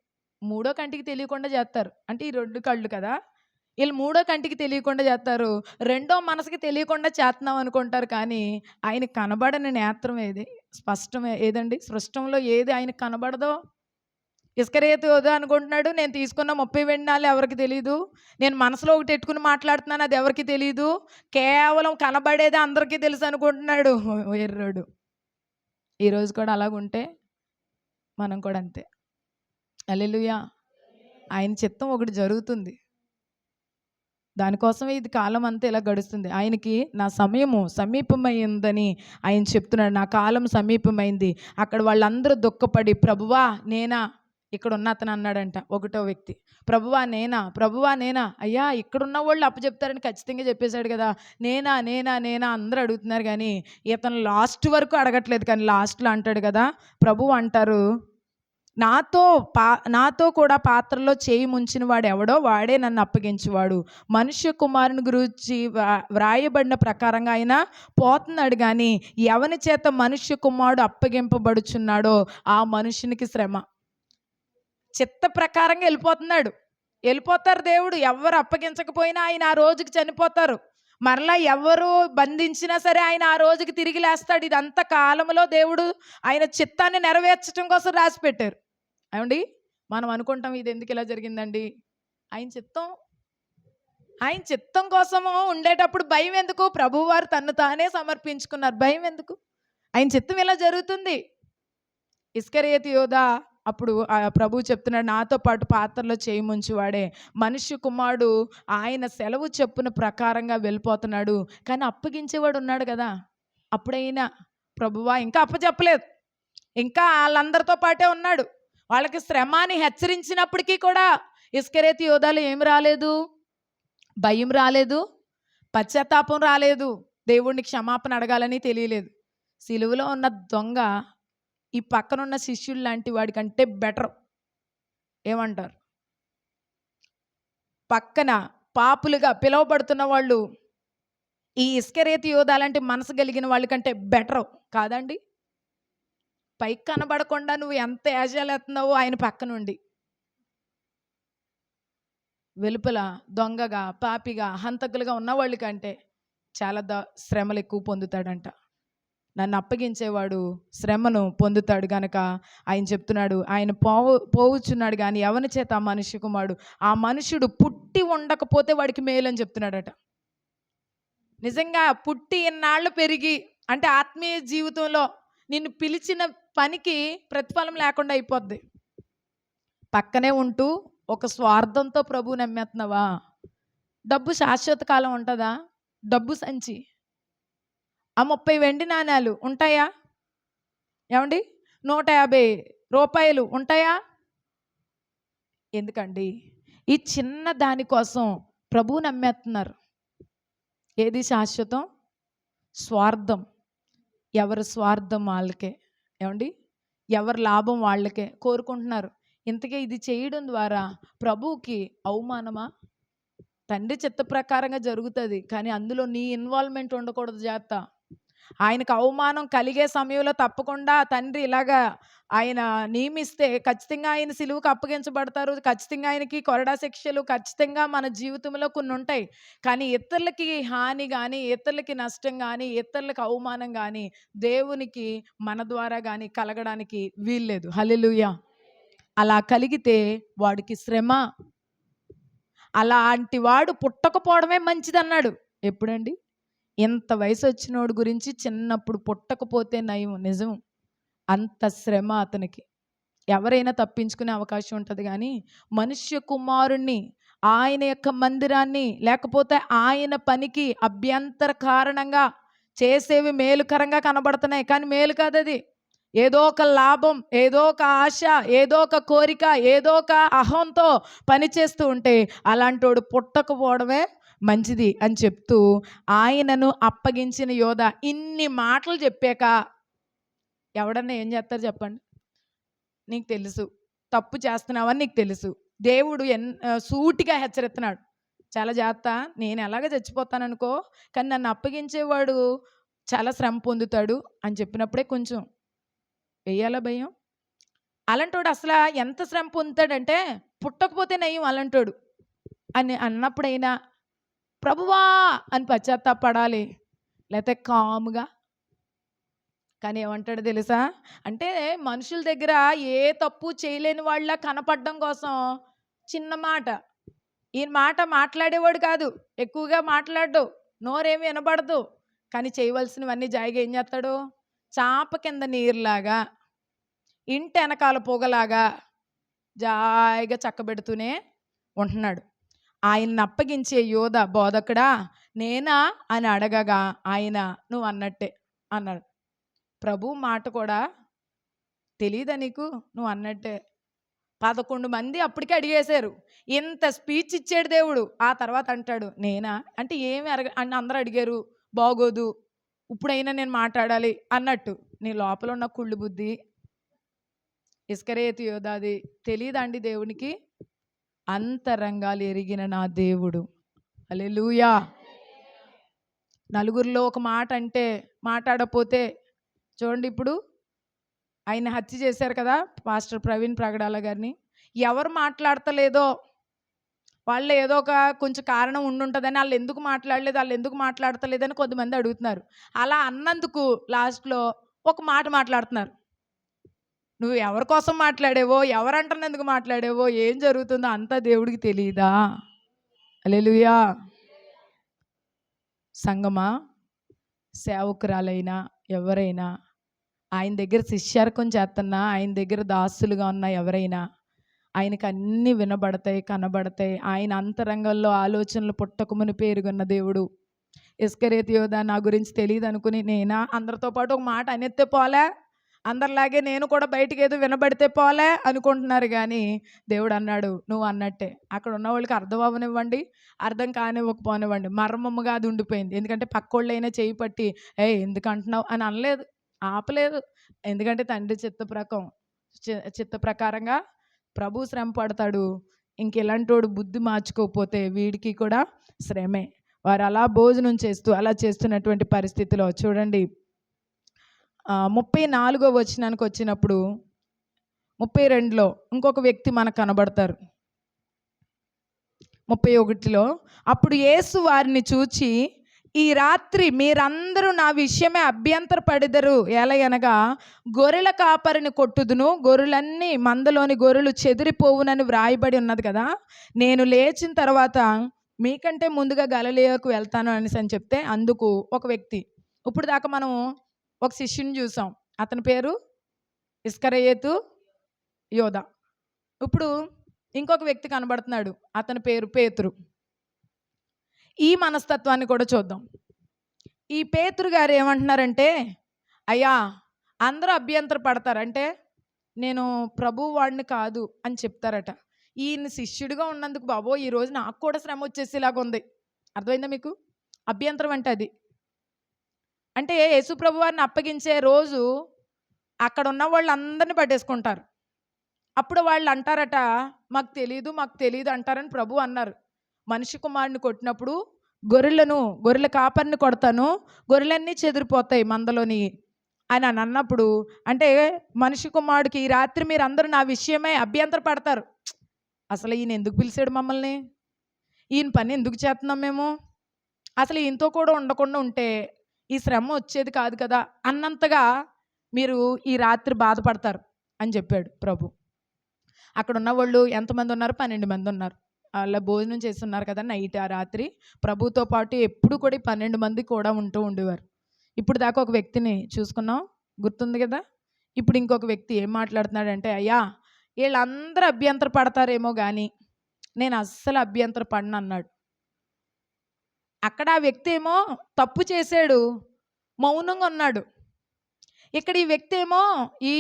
3వ కంటికి తెలియకుండా చేస్తారు. అంటే ఈ 2 కళ్ళు కదా, వీళ్ళు 3వ కంటికి తెలియకుండా చేస్తారు, 2వ మనసుకి తెలియకుండా చేస్తున్నాం అనుకుంటారు. కానీ ఆయన కనబడని నేత్రం ఏది? ఏదండి? సృష్టంలో ఏది ఆయనకు కనబడదో? ఇస్కరేతు యోధ అనుకుంటున్నాడు, నేను తీసుకున్న 30 వెండి ఎవరికి తెలియదు, నేను మనసులో ఒకటి పెట్టుకుని మాట్లాడుతున్నాను, అది ఎవరికి తెలియదు, కేవలం కనబడేది అందరికీ తెలుసు అనుకుంటున్నాడు ఎర్రోడు. ఈరోజు కూడా అలాగుంటే మనం కూడా అంతే. హల్లెలూయా. ఆయన చిత్తం ఒకటి జరుగుతుంది, దానికోసమే ఇది కాలం అంతా ఇలా గడుస్తుంది. ఆయనకి నా సమయము సమీపమైందని ఆయన చెప్తున్నాడు, నా కాలం సమీపమైంది. అక్కడ వాళ్ళందరూ దుఃఖపడి, ప్రభువా నేనా, ఇక్కడ ఉన్న అతను అన్నాడంట, ఒకటో వ్యక్తి, ప్రభువా నేనా, ప్రభువా నేనా. అయ్యా ఇక్కడున్న వాళ్ళు అప్పచెప్తారని ఖచ్చితంగా చెప్పేశాడు కదా, నేనా నేనా నేనా అందరూ అడుగుతున్నారు, కానీ ఇతను లాస్ట్ వరకు అడగట్లేదు. కానీ లాస్ట్లో అంటాడు కదా, ప్రభువు అంటారు, నాతో నాతో కూడా పాత్రలో చేయి ముంచిన వాడు ఎవడో వాడే నన్ను అప్పగించేవాడు. మనుష్య కుమారుని గురించి వ్రాయబడిన ప్రకారంగా ఆయన పోతున్నాడు, కానీ ఎవని చేత మనుష్య కుమారుడు అప్పగింపబడుచున్నాడో ఆ మనుషునికి శ్రమ. చిత్త ప్రకారంగా వెళ్ళిపోతారు. దేవుడు ఎవరు అప్పగించకపోయినా ఆయన ఆ రోజుకి చనిపోతారు. మరలా ఎవరు బంధించినా సరే ఆయన ఆ రోజుకి తిరిగి లేస్తాడు. ఇదంతా కాలంలో దేవుడు ఆయన చిత్తాన్ని నెరవేర్చడం కోసం రాసి పెట్టారు. ఏమండి, మనం అనుకుంటాం ఇది ఎందుకు ఇలా జరిగిందండి. ఆయన చిత్తం కోసము ఉండేటప్పుడు భయం ఎందుకు? ప్రభువారు తన్ను తానే సమర్పించుకున్నారు. భయం ఎందుకు? ఆయన చిత్తం ఇలా జరుగుతుంది. ఇస్కరియోతు యోధా అప్పుడు ప్రభువు చెప్తున్నాడు, నాతో పాటు పాత్రలో చేయి ముంచువాడే మనుష్య కుమారుడు ఆయన సెలవు చెప్పున ప్రకారంగా వెళ్ళిపోతున్నాడు. కానీ అప్పగించేవాడు ఉన్నాడు కదా. అప్పుడైనా ప్రభువా ఇంకా అప్పచెప్పలేదు, ఇంకా వాళ్ళందరితో పాటే ఉన్నాడు. వాళ్ళకి శ్రమాని హెచ్చరించినప్పటికీ కూడా ఇస్కరియోతు యోధాలు ఏం రాలేదు, భయం రాలేదు, పశ్చాత్తాపం రాలేదు, దేవుడిని క్షమాపణ అడగాలని తెలియలేదు. సిలువలో ఉన్న దొంగ ఈ పక్కనున్న శిష్యులు లాంటి వాడికంటే బెటర్. ఏమంటారు? పక్కన పాపులుగా పిలువబడుతున్న వాళ్ళు ఈ ఇస్కరియోతు యోధా లాంటి మనసు కలిగిన వాళ్ళకంటే బెటర్ కాదండి. పైకి కనబడకుండా నువ్వు ఎంత యాజాలేస్తున్నావో ఆయన పక్కనుండి వెలుపల దొంగగా, పాపిగా, హంతకులుగా ఉన్న వాళ్ళ కంటే చాలా శ్రమలు ఎక్కువ పొందుతాడంట. నన్ను అప్పగించేవాడు శ్రమను పొందుతాడు గనక ఆయన చెప్తున్నాడు, ఆయన పోవుచున్నాడు కానీ ఎవరి చేత ఆ మనిషి కుమారుడు, ఆ మనుషుడు పుట్టి ఉండకపోతే వాడికి మేలని చెప్తున్నాడట. నిజంగా పుట్టి ఇన్నాళ్ళు పెరిగి అంటే ఆత్మీయ జీవితంలో నిన్ను పిలిచిన పనికి ప్రతిఫలం లేకుండా అయిపోద్ది. పక్కనే ఉంటూ ఒక స్వార్థంతో ప్రభువు నమ్మేస్తున్నావా? డబ్బు శాశ్వత కాలం ఉంటుందా? డబ్బు సంచి ఆ 30 వెండి నాణ్యాలు ఉంటాయా? ఏమండి, 150 రూపాయలు ఉంటాయా? ఎందుకండి ఈ చిన్న దానికోసం ప్రభువు నమ్మేస్తున్నారు. ఏది శాశ్వతం? స్వార్థం. ఎవరి స్వార్థం వాళ్ళకే. ఏమండి, ఎవరి లాభం వాళ్ళకే కోరుకుంటున్నారు. ఇంతకీ ఇది చేయడం ద్వారా ప్రభువుకి అవమానమా? తండ్రి చిత్త ప్రకారంగా జరుగుతుంది, కానీ అందులో నీ ఇన్వాల్వ్మెంట్ ఉండకూడదు. జాగ్రత్త. ఆయనకు అవమానం కలిగే సమయంలో తప్పకుండా తండ్రి ఇలాగా ఆయన నియమిస్తే ఖచ్చితంగా ఆయన సిలువకు అప్పగించబడతారు. ఖచ్చితంగా ఆయనకి కొరడా శిక్షలు ఖచ్చితంగా మన జీవితంలో కొన్ని ఉంటాయి. కానీ ఇతరులకి హాని కానీ, ఇతరులకి నష్టం కానీ, ఇతరులకు అవమానం కానీ దేవునికి మన ద్వారా కానీ కలగడానికి వీల్లేదు. హల్లెలూయా. అలా కలిగితే వాడికి శ్రమ. అలాంటి వాడు పుట్టకపోవడమే మంచిదన్నాడు. ఎప్పుడండి? ఎంత వయసు వచ్చినోడు గురించి చిన్నప్పుడు పుట్టకపోతే నయం. నిజం, అంత శ్రమ అతనికి. ఎవరైనా తప్పించుకునే అవకాశం ఉంటుంది, కానీ మనుష్య కుమారుణ్ణి, ఆయన యొక్క మందిరాన్ని, లేకపోతే ఆయన పనికి అభ్యంతర కారణంగా చేసేవి మేలుకరంగా కనబడుతున్నాయి, కానీ మేలు కాదు అది. ఏదో ఒక లాభం, ఏదో ఒక ఆశ, ఏదో ఒక కోరిక, ఏదో ఒక అహంతో పనిచేస్తూ ఉంటే అలాంటోడు పుట్టకపోవడమే మంచిది అని చెప్తూ ఆయనను అప్పగించిన యోధా ఇన్ని మాటలు చెప్పాక ఎవడన్నా ఏం చేస్తారు చెప్పండి? నీకు తెలుసు తప్పు చేస్తున్నావని, నీకు తెలుసు. దేవుడు సూటిగా హెచ్చరిస్తున్నాడు, చాలా జాగ్రత్త, నేను ఎలాగ చచ్చిపోతాననుకో, కానీ నన్ను అప్పగించేవాడు చాలా శ్రమ పొందుతాడు అని చెప్పినప్పుడే కొంచెం వెయ్యాలా భయం. అలాంటోడు అసలు ఎంత శ్రమ పొందుతాడంటే పుట్టకపోతే నయం అలాంటోడు అని అన్నప్పుడైనా ప్రభువా అని పశ్చాత్తాపడాలి, లేకపోతే కాముగా. కానీ ఏమంటాడు తెలుసా? అంటే మనుషుల దగ్గర ఏ తప్పు చేయలేని వాళ్ళ కనపడడం కోసం చిన్న మాట, ఈ మాట మాట్లాడేవాడు కాదు, ఎక్కువగా మాట్లాడు, నోరేమి వినబడదు, కానీ చేయవలసినవన్నీ జాయిగా ఏం చేస్తాడు? చాప కింద నీరులాగా, ఇంటి వెనకాల పొగలాగా జాయిగా చక్కబెడుతూనే ఉంటున్నాడు. ఆయన్ని అప్పగించే యోధా బోధకుడా నేనా అని అడగగా ఆయన నువ్వు అన్నట్టే అన్నాడు. ప్రభు మాట కూడా తెలియదా నీకు? నువ్వు అన్నట్టే. 11 మంది అప్పటికే అడిగేశారు. ఇంత స్పీచ్ ఇచ్చాడు దేవుడు. ఆ తర్వాత అంటాడు, నేనా అంటే ఏమి అని అందరూ అడిగారు, బాగోదు, ఇప్పుడైనా నేను మాట్లాడాలి అన్నట్టు. నీ లోపల ఉన్న కుళ్ళు బుద్ధి ఇస్కరియోతు యోధాది తెలీదండి దేవునికి? అంతరంగాలు ఎరిగిన నా దేవుడు. హల్లెలూయా. నలుగురిలో ఒక మాట అంటే మాట్లాడకపోతే చూడండి, ఇప్పుడు ఆయన హత్య చేశారు కదా పాస్టర్ ప్రవీణ్ ప్రగడాల గారిని. ఎవరు మాట్లాడతలేదో వాళ్ళు ఏదో ఒక కొంచెం కారణం ఉండుంటుందని, వాళ్ళు ఎందుకు మాట్లాడతలేదని కొంతమంది అడుగుతున్నారు. అలా అన్నందుకు లాస్ట్లో ఒక మాట మాట్లాడుతున్నారు. నువ్వు ఎవరి కోసం మాట్లాడేవో, ఎవరంటున్నందుకు మాట్లాడేవో, ఏం జరుగుతుందో అంతా దేవుడికి తెలియదా? హల్లెలూయా. సంగమా, సేవకురాలైనా ఎవరైనా ఆయన దగ్గర శిష్యార్కం చేస్తున్నా, ఆయన దగ్గర దాసులుగా ఉన్న ఎవరైనా ఆయనకు అన్నీ వినబడతాయి, కనబడతాయి. ఆయన అంతరంగంలో ఆలోచనలు పుట్టకముని పేరుగొన్న దేవుడు. ఇస్కరియోతు యోధా నా గురించి తెలియదు అనుకుని నేనా అందరితో పాటు ఒక మాట అనేస్తే పోలే, అందరిలాగే నేను కూడా బయటికి ఏదో వినబడితే పోలే అనుకుంటున్నారు. కానీ దేవుడు అన్నాడు, నువ్వు అన్నట్టే. అక్కడ ఉన్న వాళ్ళకి అర్థం అవ్వనివ్వండి, అర్థం కానివ్వకపోనివ్వండి, మర్మముగా అది ఉండిపోయింది. ఎందుకంటే పక్కోళ్ళైనా చేయి పట్టి ఎందుకు అంటున్నావు అని అనలేదు, ఆపలేదు. ఎందుకంటే తండ్రి చిత్త ప్రకారంగా ప్రభు శ్రమ పడతాడు. ఇంకెలాంటోడు బుద్ధి మార్చుకోకపోతే వీడికి కూడా శ్రమే. వారు అలా భోజనం చేస్తూ అలా చేస్తున్నటువంటి పరిస్థితిలో చూడండి, 34వ వచనానికి వచ్చినప్పుడు 32లో ఇంకొక వ్యక్తి మనకు కనబడతారు. 31లో అప్పుడు యేసు వారిని చూచి, ఈ రాత్రి మీరందరూ నా విషయమే అభ్యంతరపడెదరు. ఎలయనగా గొర్రెల కాపరిని కొట్టుదును, గొర్రెలన్నీ మందలోని గొర్రెలు చెదిరిపోవునని వ్రాయబడి ఉన్నది కదా. నేను లేచిన తర్వాత మీకంటే ముందుగా గలిలయకు వెళ్తాను అని చెప్తే అందుకు ఒక వ్యక్తి, ఇప్పుడు దాకా మనం ఒక శిష్యుని చూసాం, అతని పేరు ఇస్కరియోతు యోధా. ఇప్పుడు ఇంకొక వ్యక్తి కనబడుతున్నాడు, అతని పేరు పేతురు. ఈ మనస్తత్వాన్ని కూడా చూద్దాం. ఈ పేతురు గారు ఏమంటున్నారంటే, అయ్యా అందరూ అభ్యంతర పడతారంటే నేను ప్రభు వాడిని కాదు అని చెప్తారట. ఈయన శిష్యుడిగా ఉన్నందుకు బాబో ఈరోజు నాకు కూడా శ్రమ వచ్చేసేలాగా ఉంది. అర్థమైందా మీకు? అభ్యంతరం అంటే అది. అంటే యేసు ప్రభు వారిని అప్పగించే రోజు అక్కడ ఉన్న వాళ్ళందరినీ పట్టేసుకుంటారు. అప్పుడు వాళ్ళు అంటారట, మాకు తెలీదు అంటారని ప్రభు అన్నారు. మనిషి కుమారుని కొట్టినప్పుడు గొర్రెల కాపరిని కొడతాను, గొర్రెలన్నీ చెదిరిపోతాయి మందలోని అని అన్నప్పుడు, అంటే మనిషి కుమారుడికి ఈ రాత్రి మీరు అందరూ నా విషయమై అభ్యంతర పడతారు. అసలు ఈయన ఎందుకు పిలిచాడు మమ్మల్ని, ఈయన పని ఎందుకు చేస్తున్నాం మేము, అసలు ఈయనతో కూడా ఉండకుండా ఉంటే ఈ శ్రమ వచ్చేది కాదు కదా అన్నంతగా మీరు ఈ రాత్రి బాధపడతారు అని చెప్పాడు ప్రభు. అక్కడ ఉన్న వాళ్ళు ఎంతమంది ఉన్నారు? 12 మంది ఉన్నారు. అలా భోజనం చేస్తున్నారు కదా నైట్. ఆ రాత్రి ప్రభుతో పాటు ఎప్పుడు కూడా 12 మంది కూడా ఉండేవారు. ఇప్పుడు దాకా ఒక వ్యక్తిని చూసుకున్నాం, గుర్తుంది కదా. ఇప్పుడు ఇంకొక వ్యక్తి ఏం మాట్లాడుతున్నాడంటే, అయ్యా వీళ్ళందరూ అభ్యంతర పడతారేమో కానీ నేను అస్సలు అభ్యంతర పడను అన్నాడు. అక్కడ ఆ వ్యక్తి ఏమో తప్పు చేశాడు, మౌనంగా ఉన్నాడు. ఇక్కడ ఈ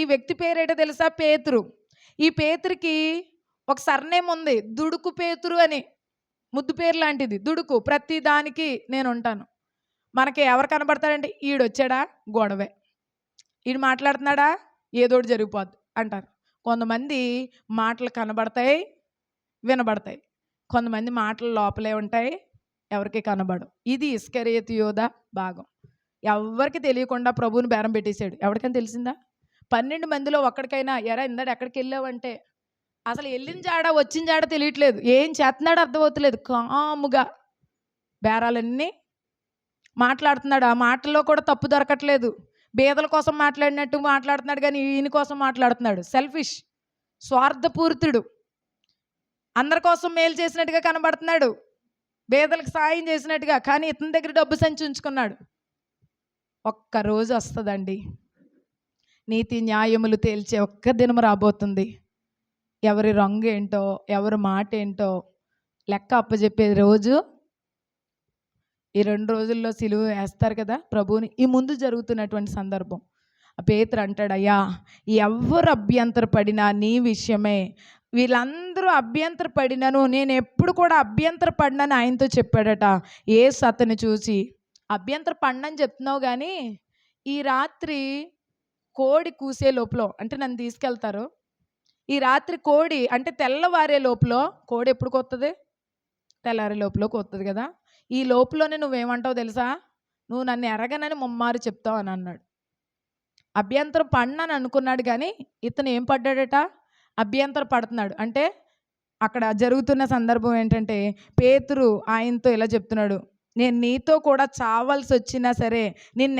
వ్యక్తి పేరేటో తెలుసా? పేతురు. ఈ పేతురికి ఒక సర్నేమ్ ఉంది, దుడుకు పేతురు అని, ముద్దు పేరు లాంటిది. దుడుకు, ప్రతి దానికి నేను ఉంటాను. మనకి ఎవరు కనబడతాడంటే ఈడొచ్చాడా గొడవే, ఈడు మాట్లాడుతున్నాడా ఏదోటి జరిగిపోద్ది అంటారు. కొంతమంది మాటలు కనబడతాయి, వినబడతాయి. కొంతమంది మాటలు లోపలే ఉంటాయి, ఎవరికి కనబడవు. ఇది ఇస్కరియోతు యోధా భాగం. ఎవరికి తెలియకుండా ప్రభువుని బేరం పెట్టేశాడు. ఎవరికైనా తెలిసిందా? 12 మందిలో ఒక్కడికైనా ఎరా ఇందాడు ఎక్కడికి వెళ్ళావంటే అసలు వెళ్ళిన జాడ వచ్చిన జాడ తెలియట్లేదు, ఏం చేస్తున్నాడో అర్థమవుతలేదు. కాముగా బేరాలన్నీ మాట్లాడుతున్నాడు. ఆ మాటల్లో కూడా తప్పు దొరకట్లేదు. బేదల కోసం మాట్లాడినట్టు మాట్లాడుతున్నాడు, కానీ ఈయన కోసం మాట్లాడుతున్నాడు. సెల్ఫిష్, స్వార్థపూరితుడు. అందరి కోసం మేలు చేసినట్టుగా కనబడుతున్నాడు, బేదలకు సాయం చేసినట్టుగా, కానీ ఇతని దగ్గర డబ్బు సంచి ఉంచుకున్నాడు. ఒక్కరోజు వస్తుందండి, నీతి న్యాయములు తేల్చే ఒక్క దినం రాబోతుంది. ఎవరి రంగు ఏంటో, ఎవరి మాట ఏంటో లెక్క అప్పచెప్పే రోజు. ఈ 2 రోజుల్లో సిలువ వేస్తారు కదా ప్రభువుని. ఈ ముందు జరుగుతున్నటువంటి సందర్భం. ఆ పేతురు అంటాడు, అయ్యా ఎవరు అభ్యంతర పడినా నీ విషయమే వీళ్ళందరూ అభ్యంతర పడినను నేను ఎప్పుడు కూడా అభ్యంతర పడినని ఆయనతో చెప్పాడట. యేసు అతన్ని చూసి, అభ్యంతర పడనని చెప్తున్నావు కానీ ఈ రాత్రి కోడి కూసే లోపల అంటే నన్ను తీసుకెళ్తారు. ఈ రాత్రి కోడి అంటే తెల్లవారే లోపల, కోడి ఎప్పుడు కొత్తది? తెల్లారే లోపల కొత్తది కదా. ఈ లోపలనే నువ్వేమంటావు తెలుసా? నువ్వు నన్ను ఎరగనని ముమ్మారు చెప్తావు అని అన్నాడు. అభ్యంతరం పడినని అనుకున్నాడు కానీ ఇతను ఏం పడ్డాడట? అభ్యంతర పడుతున్నాడు. అంటే అక్కడ జరుగుతున్న సందర్భం ఏంటంటే పేతురు ఆయనతో ఇలా చెప్తున్నాడు, నేను నీతో కూడా చావాల్సి వచ్చినా సరే నిన్ను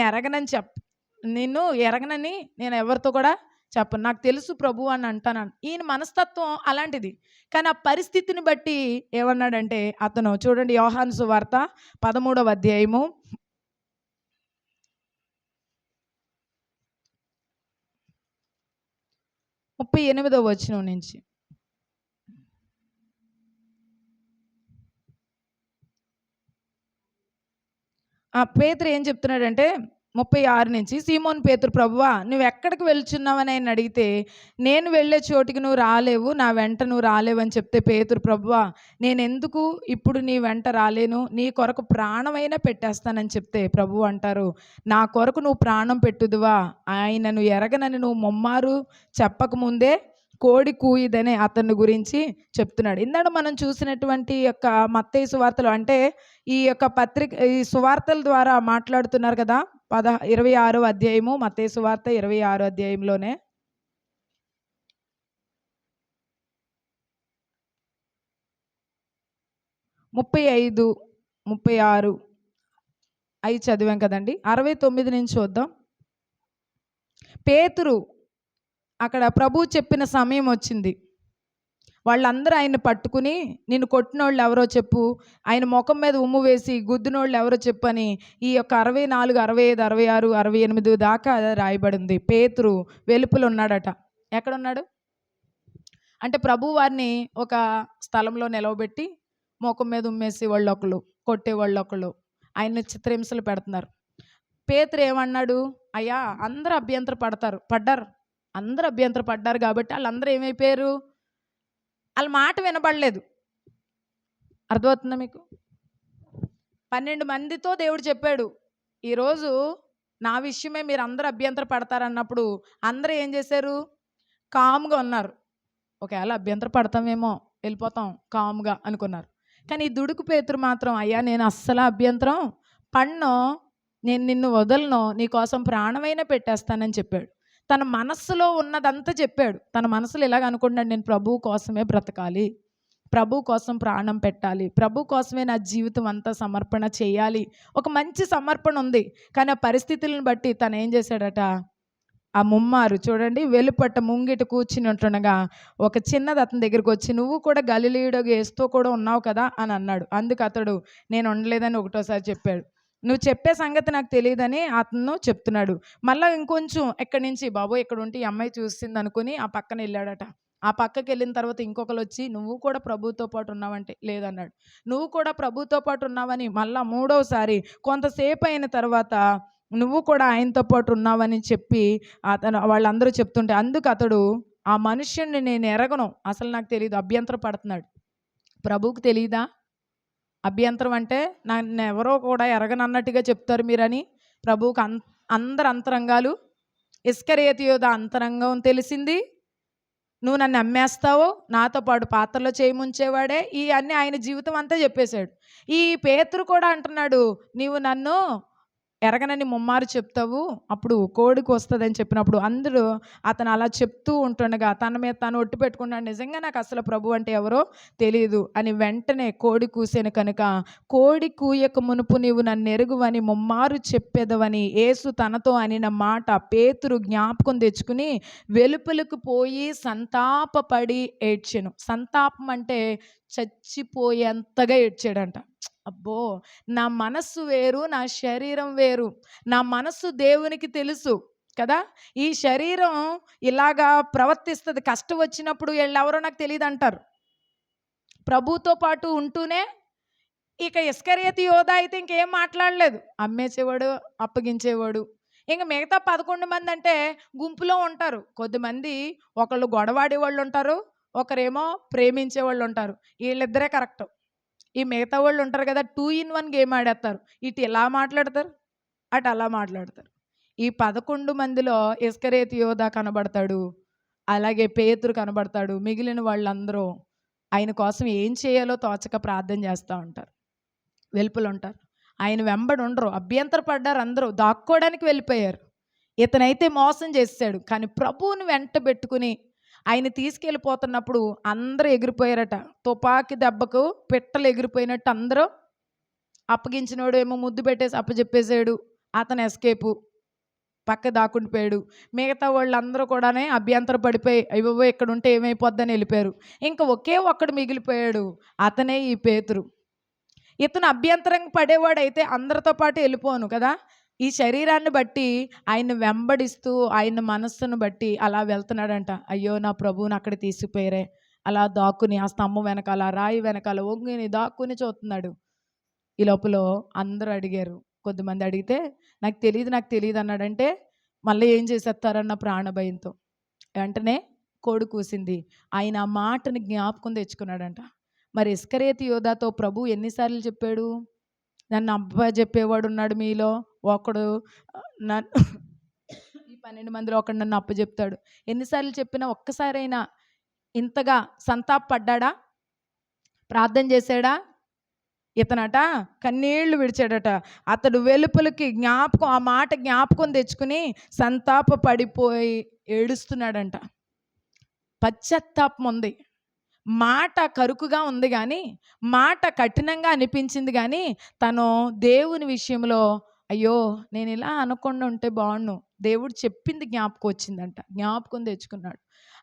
ఎరగనని నేను ఎవరితో కూడా చెప్పను, నాకు తెలుసు ప్రభు అని అంటాను. ఈయన మనస్తత్వం అలాంటిది. కానీ ఆ పరిస్థితిని బట్టి ఏమన్నాడంటే అతను చూడండి, యోహాను సువార్త 13వ అధ్యాయము 38వ వచనం నుంచి. పేతురు ఏం చెప్తున్నాడంటే 36 నుంచి, సీమోను పేతురు, ప్రభువా నువ్వు ఎక్కడికి వెళ్తున్నావని ఆయన అడిగితే, నేను వెళ్ళే చోటికి నువ్వు రాలేవు, నా వెంట నువ్వు రాలేవు అని చెప్తే, పేతురు, ప్రభువా నేను ఎందుకు ఇప్పుడు నీ వెంట రాలేను, నీ కొరకు ప్రాణమైనా పెట్టేస్తానని చెప్తే, ప్రభు అంటారు, నా కొరకు నువ్వు ప్రాణం పెట్టుదువా, ఆయనను ఎరగనని నువ్వు ముమ్మారు చెప్పకముందే కోడి కూయిదనే అతన్ని గురించి చెప్తున్నాడు. ఇందాక మనం చూసినటువంటి యొక్క మత్తయి సువార్తలు అంటే ఈ యొక్క ఈ సువార్తల ద్వారా మాట్లాడుతున్నారు కదా. 26వ అధ్యాయము మత్తయి సువార్త 26వ అధ్యాయంలోనే 35, 36 అవి చదివాం కదండి. 69 నుంచి చూద్దాం. పేతురు అక్కడ ప్రభు చెప్పిన సమయం వచ్చింది. వాళ్ళందరూ ఆయన పట్టుకుని, నిన్ను కొట్టినోళ్ళు ఎవరో చెప్పు, ఆయన ముఖం మీద ఉమ్ము వేసి గుద్దినోళ్ళు ఎవరో చెప్పని ఈ యొక్క 64, 65, 66, 68 దాకా రాయబడింది. పేతురు వెలుపల ఉన్నాడట. ఎక్కడున్నాడు అంటే ప్రభు వారిని ఒక స్థలంలో నిలవబెట్టి ముఖం మీద ఉమ్మేసి వాళ్ళొకళ్ళు, కొట్టేవాళ్ళు ఒకళ్ళు, ఆయన చిత్రహింసలు పెడుతున్నారు. పేతురు ఏమన్నాడు? అయ్యా అందరూ పడ్డారు, అందరూ అభ్యంతర పడ్డారు కాబట్టి వాళ్ళందరూ ఏమైపోయారు? వాళ్ళ మాట వినబడలేదు. అర్థమవుతుందా మీకు? 12 మందితో దేవుడు చెప్పాడు, ఈరోజు నా విషయమే మీరు అందరూ అభ్యంతర పడతారన్నప్పుడు అందరూ ఏం చేశారు? కామ్గా ఉన్నారు. ఒకవేళ అభ్యంతర పడతామేమో వెళ్ళిపోతాం కామ్గా అనుకున్నారు. కానీ ఈ దుడుకు పేతురు మాత్రం, అయ్యా నేను అస్సలు అభ్యంతరం పడను, నేను నిన్ను వదలను, నీ కోసం ప్రాణమైనా పెట్టేస్తానని చెప్పాడు. తన మనస్సులో ఉన్నదంతా చెప్పాడు. తన మనసులో ఇలాగ అనుకుంటున్నాడు, నేను ప్రభువు కోసమే బ్రతకాలి, ప్రభు కోసం ప్రాణం పెట్టాలి, ప్రభు కోసమే నా జీవితం అంతా సమర్పణ చేయాలి, ఒక మంచి సమర్పణ ఉంది. కానీ ఆ పరిస్థితులను బట్టి తను ఏం చేశాడట? ఆ ముమ్మారు చూడండి, వెలుపట్ట ముంగిట కూర్చుని ఉంటుండగా ఒక చిన్నది అతని దగ్గరికి వచ్చి, నువ్వు కూడా గలిలీయుడు యేసుతో కూడా ఉన్నావు కదా అని అన్నాడు. అందుకు అతడు నేను ఉండలేదని ఒకటోసారి చెప్పాడు. నువ్వు చెప్పే సంగతి నాకు తెలియదని అతను చెప్తున్నాడు. మళ్ళీ ఇంకొంచెం ఎక్కడి నుంచి, బాబు ఇక్కడ ఉంటే ఈ అమ్మాయి చూసింది అనుకుని ఆ పక్కన వెళ్ళాడట. ఆ పక్కకి వెళ్ళిన తర్వాత ఇంకొకరు వచ్చి, నువ్వు కూడా ప్రభుతో పాటు ఉన్నావంటే లేదన్నాడు. నువ్వు కూడా ప్రభుతో పాటు ఉన్నావని మళ్ళా మూడవసారి కొంతసేపు అయిన తర్వాత నువ్వు కూడా ఆయనతో పాటు ఉన్నావని చెప్పి వాళ్ళందరూ చెప్తుంటే, అందుకు అతడు ఆ మనుష్యుడిని నేను ఎరగను, అసలు నాకు తెలియదు, అభ్యంతర పడుతున్నాడు. ప్రభువుకు తెలియదా అభ్యంతరం అంటే? నన్ను ఎవరో కూడా ఎరగనన్నట్టుగా చెప్తారు మీరని. ప్రభువుకు అందరు అంతరంగాలు, ఇస్కరియోతు యూదా అంతరంగం తెలిసింది. నువ్వు నన్ను అమ్మేస్తావు, నాతో పాటు పాత్రలో చేయి ముంచేవాడే, ఇవన్నీ ఆయన జీవితం అంతా చెప్పేశాడు. ఈ పేతురు కూడా అంటున్నాడు, నీవు నన్ను ఎరగనని ముమ్మారు చెప్తావు, అప్పుడు కోడికి వస్తుందని చెప్పినప్పుడు అందరూ అతను అలా చెప్తూ ఉంటుండగా తన మీద తను ఒట్టు పెట్టుకున్నాడు, నిజంగా నాకు అసలు ప్రభు అంటే ఎవరో తెలియదు అని. వెంటనే కోడి కూసాను కనుక, కోడి కూయక మునుపు నీవు నన్ను ఎరుగువని ముమ్మారు చెప్పేదవని యేసు తనతో అనిన మాట పేతురు జ్ఞాపకం తెచ్చుకుని వెలుపలకు పోయి సంతాపపడి ఏడ్చెను. సంతాపం అంటే చచ్చిపోయేంతగా ఏడ్చాడంట. అబ్బో, నా మనస్సు వేరు, నా శరీరం వేరు. నా మనస్సు దేవునికి తెలుసు కదా, ఈ శరీరం ఇలాగా ప్రవర్తిస్తుంది, కష్టం వచ్చినప్పుడు వీళ్ళెవరో నాకు తెలియదు అంటారు. ప్రభుతో పాటు ఉంటూనే ఇక ఇస్కరియోతు యోధా అయితే ఇంకేం మాట్లాడలేదు, అమ్మేసేవాడు, అప్పగించేవాడు. ఇంకా మిగతా 11 మంది అంటే గుంపులో ఉంటారు. కొద్దిమంది ఒకళ్ళు గొడవాడే వాళ్ళు ఉంటారు, ఒకరేమో ప్రేమించే వాళ్ళు ఉంటారు, వీళ్ళిద్దరే కరెక్ట్. ఈ మిగతా వాళ్ళు ఉంటారు కదా, 2 in 1 గేమ్ ఆడేస్తారు. ఇటు ఇలా మాట్లాడతారు, అటు అలా మాట్లాడతారు. ఈ 11 మందిలో ఇస్కరేతు యోధా కనబడతాడు, అలాగే పేతురు కనబడతాడు. మిగిలిన వాళ్ళందరూ ఆయన కోసం ఏం చేయాలో తోచక ప్రార్థన చేస్తూ ఉంటారు, వెలుపల ఉంటారు. ఆయన వెంబడి ఉండరు, అభ్యంతర పడ్డారు, అందరూ దాక్కోవడానికి వెళ్ళిపోయారు. ఇతనైతే మోసం చేశాడు, కానీ ప్రభువుని వెంట పెట్టుకుని ఆయన తీసుకెళ్ళిపోతున్నప్పుడు అందరూ ఎగిరిపోయారట. తుపాకి దెబ్బకు పిట్టలు ఎగిరిపోయినట్టు అందరూ. అప్పగించినోడు ఏమో ముద్దు పెట్టేసి అప్పచెప్పేసాడు, అతను ఎస్కేపు పక్క దాక్కుండిపోయాడు. మిగతా వాళ్ళందరూ కూడానే అభ్యంతర పడిపోయి అయ్యో ఇక్కడ ఉంటే ఏమైపోద్దని వెళ్ళిపోయారు. ఇంకా ఒకే ఒక్కడు మిగిలిపోయాడు, అతనే ఈ పేతురు. ఇతను అభ్యంతరం పడేవాడైతే అందరితో పాటు వెళ్ళిపోను కదా. ఈ శరీరాన్ని బట్టి ఆయన వెంబడిస్తూ ఆయన మనస్సును బట్టి అలా వెళ్తున్నాడంట. అయ్యో నా ప్రభువుని అక్కడ తీసుకుపోయారే, అలా దాక్కుని ఆ స్తంభం వెనకాల రాయి వెనకాల ఒంగిని దాక్కుని చూస్తున్నాడు. ఈ లోపల అందరూ అడిగారు, కొద్దిమంది అడిగితే నాకు తెలియదు అన్నాడంటే మళ్ళీ ఏం చేసేస్తారన్న ప్రాణభయంతో వెంటనే కోడి కూసింది. ఆయన ఆ మాటని జ్ఞాపకం తెచ్చుకున్నాడంట. మరి ఇస్కరేతు యోధాతో ప్రభు ఎన్నిసార్లు చెప్పాడు, నన్ను అబ్బా చెప్పేవాడు ఉన్నాడు మీలో ఒకడు, నన్ను ఈ 12 మందిలో ఒకడు నన్ను అప్పచెప్తాడు. ఎన్నిసార్లు చెప్పినా ఒక్కసారైనా ఇంతగా సంతాపడ్డా, ప్రార్థన చేశాడా? ఇతనట కన్నీళ్లు విడిచాడట. అతడు వెలుపలికి ఆ మాట జ్ఞాపకం తెచ్చుకుని సంతాప పడిపోయి ఏడుస్తున్నాడంట. పశ్చాత్తాపం ఉంది, మాట కరుకుగా ఉంది, కానీ మాట కఠినంగా అనిపించింది, కానీ తను దేవుని విషయంలో అయ్యో నేను ఇలా అనకుండా ఉంటే బాగుండు, దేవుడు చెప్పింది జ్ఞాపకం వచ్చిందంట, జ్ఞాపకం తెచ్చుకున్నాడు.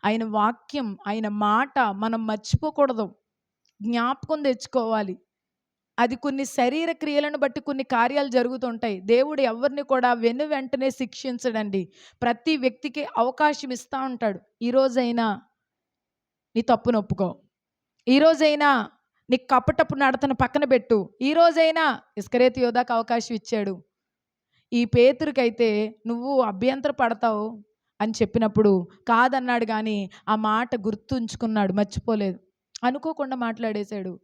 ఆయన వాక్యం, ఆయన మాట మనం మర్చిపోకూడదు, జ్ఞాపకం తెచ్చుకోవాలి. అది కొన్ని శరీర క్రియలను బట్టి కొన్ని కార్యాలు జరుగుతుంటాయి. దేవుడు ఎవరిని కూడా వెంటనే శిక్షించడండి. ప్రతి వ్యక్తికి అవకాశం ఇస్తూ ఉంటాడు. ఈరోజైనా నీ తప్పును ఒప్పుకో, ఈరోజైనా నీ కపటపు నడతను పక్కన పెట్టు, ఈరోజైనా ఇస్కరేతు యోధాకు అవకాశం ఇచ్చాడు. ఈ పేతురుకైతే నువ్వు అభ్యంతర పడతావు అని చెప్పినప్పుడు కాదన్నాడు, కానీ ఆ మాట గుర్తుంచుకున్నాడు, మర్చిపోలేదు. అనుకోకుండా మాట్లాడేశాడు,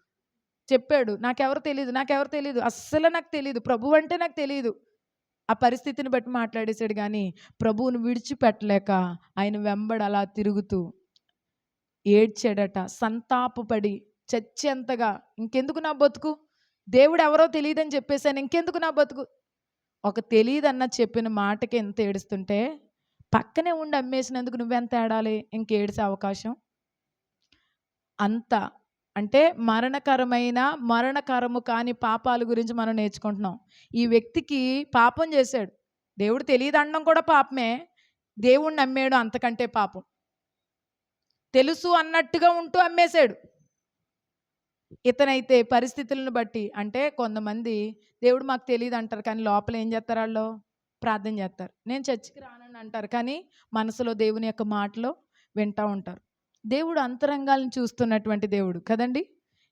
చెప్పాడు నాకెవరు తెలీదు, అస్సలు నాకు తెలీదు, ప్రభు అంటే నాకు తెలీదు. ఆ పరిస్థితిని బట్టి మాట్లాడేశాడు, కానీ ప్రభువును విడిచిపెట్టలేక ఆయన వెంబడి అలా తిరుగుతూ ఏడ్చాడట, సంతాపపడి చచ్చేంతగా. ఇంకెందుకు నా బతుకు, దేవుడు ఎవరో తెలియదని చెప్పేశాను, ఇంకెందుకు నా బతుకు. ఒక తెలియదన్న చెప్పిన మాటకి ఎంత ఏడుస్తుంటే పక్కనే ఉండి అమ్మేసినందుకు నువ్వెంత ఏడాలి, ఇంకేడ్చే అవకాశం అంత. అంటే మరణకరము కాని పాపాల గురించి మనం నేర్చుకుంటున్నాం. ఈ వ్యక్తికి పాపం చేశాడు, దేవుడు తెలియదు అనడం కూడా పాపమే, దేవుణ్ణి నమ్మాడు అంతకంటే పాపం. తెలుసు అన్నట్టుగా ఉంటూ అమ్మేశాడు. ఇతనైతే పరిస్థితులను బట్టి, అంటే కొంతమంది దేవుడు మాకు తెలియదు అంటారు, కానీ లోపల ఏం చేస్తారు, వాళ్ళు ప్రార్థన చేస్తారు. నేను చర్చికి రానని అంటారు, కానీ మనసులో దేవుని యొక్క మాటలు వింటూ ఉంటారు. దేవుడు అంతరంగాలను చూస్తున్నటువంటి దేవుడు కదండి.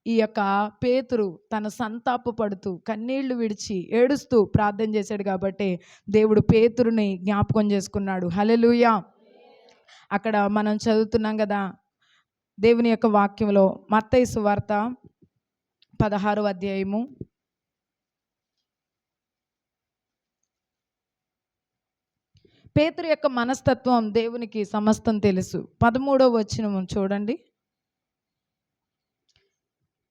ఈ యొక్క పేతురు తన సంతాప పడుతూ కన్నీళ్లు విడిచి ఏడుస్తూ ప్రార్థన చేశాడు కాబట్టి దేవుడు పేతురుని జ్ఞాపకం చేసుకున్నాడు. హల్లెలూయా. అక్కడ మనం చదువుతున్నాం కదా దేవుని యొక్క వాక్యంలో, మత్తయి సువార్త 16వ అధ్యాయము 13 పేతురు యొక్క మనస్తత్వం దేవునికి సమస్తం తెలుసు. 13వ వచనం చూడండి.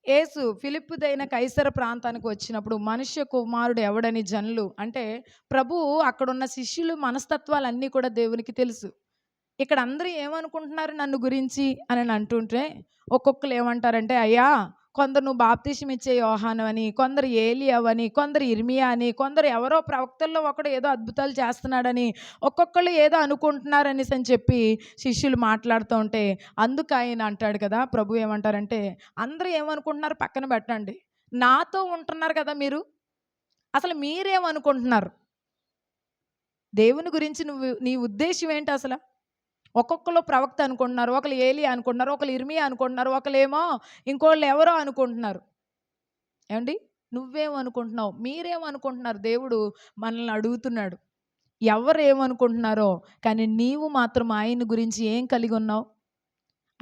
యేసు ఫిలిప్పుదైన కైసర ప్రాంతానికి వచ్చినప్పుడు మనుష్య కుమారుడు ఎవడని జనులు, అంటే ప్రభువు అక్కడున్న శిష్యులు మనస్తత్వాలన్నీ కూడా దేవునికి తెలుసు. ఇక్కడ అందరూ ఏమనుకుంటున్నారు నన్ను గురించి అని అంటుంటే ఒక్కొక్కరు ఏమంటారంటే, అయ్యా కొందరు నువ్వు బాప్తిసం ఇచ్చే యోహాను అని, కొందరు ఏలియావని, కొందరు ఇర్మియా అని, కొందరు ఎవరో ప్రవక్తల్లో ఒకడు ఏదో అద్భుతాలు చేస్తున్నాడని, ఒక్కొక్కళ్ళు ఏదో అనుకుంటున్నారనేసి అని చెప్పి శిష్యులు మాట్లాడుతూ ఉంటే అందుకు ఆయన అంటాడు కదా, ప్రభు ఏమంటారంటే అందరూ ఏమనుకుంటున్నారు పక్కన పెట్టండి, నాతో ఉంటున్నారు కదా మీరు, అసలు మీరేమనుకుంటున్నారు, దేవుని గురించి నీ ఉద్దేశం ఏంటి అసలు. ఒక్కొక్కరు ప్రవక్త అనుకుంటున్నారు, ఒకరు ఏలియా అనుకుంటున్నారు, ఒకరు ఇర్మియా అనుకుంటున్నారు, ఒకరేమో ఇంకోళ్ళు ఎవరో అనుకుంటున్నారు. ఏమండి, నువ్వేమనుకుంటున్నావు, మీరేమనుకుంటున్నారు, దేవుడు మనల్ని అడుగుతున్నాడు. ఎవరు ఏమనుకుంటున్నారో, కానీ నీవు మాత్రం ఆయన గురించి ఏం కలిగి ఉన్నావు,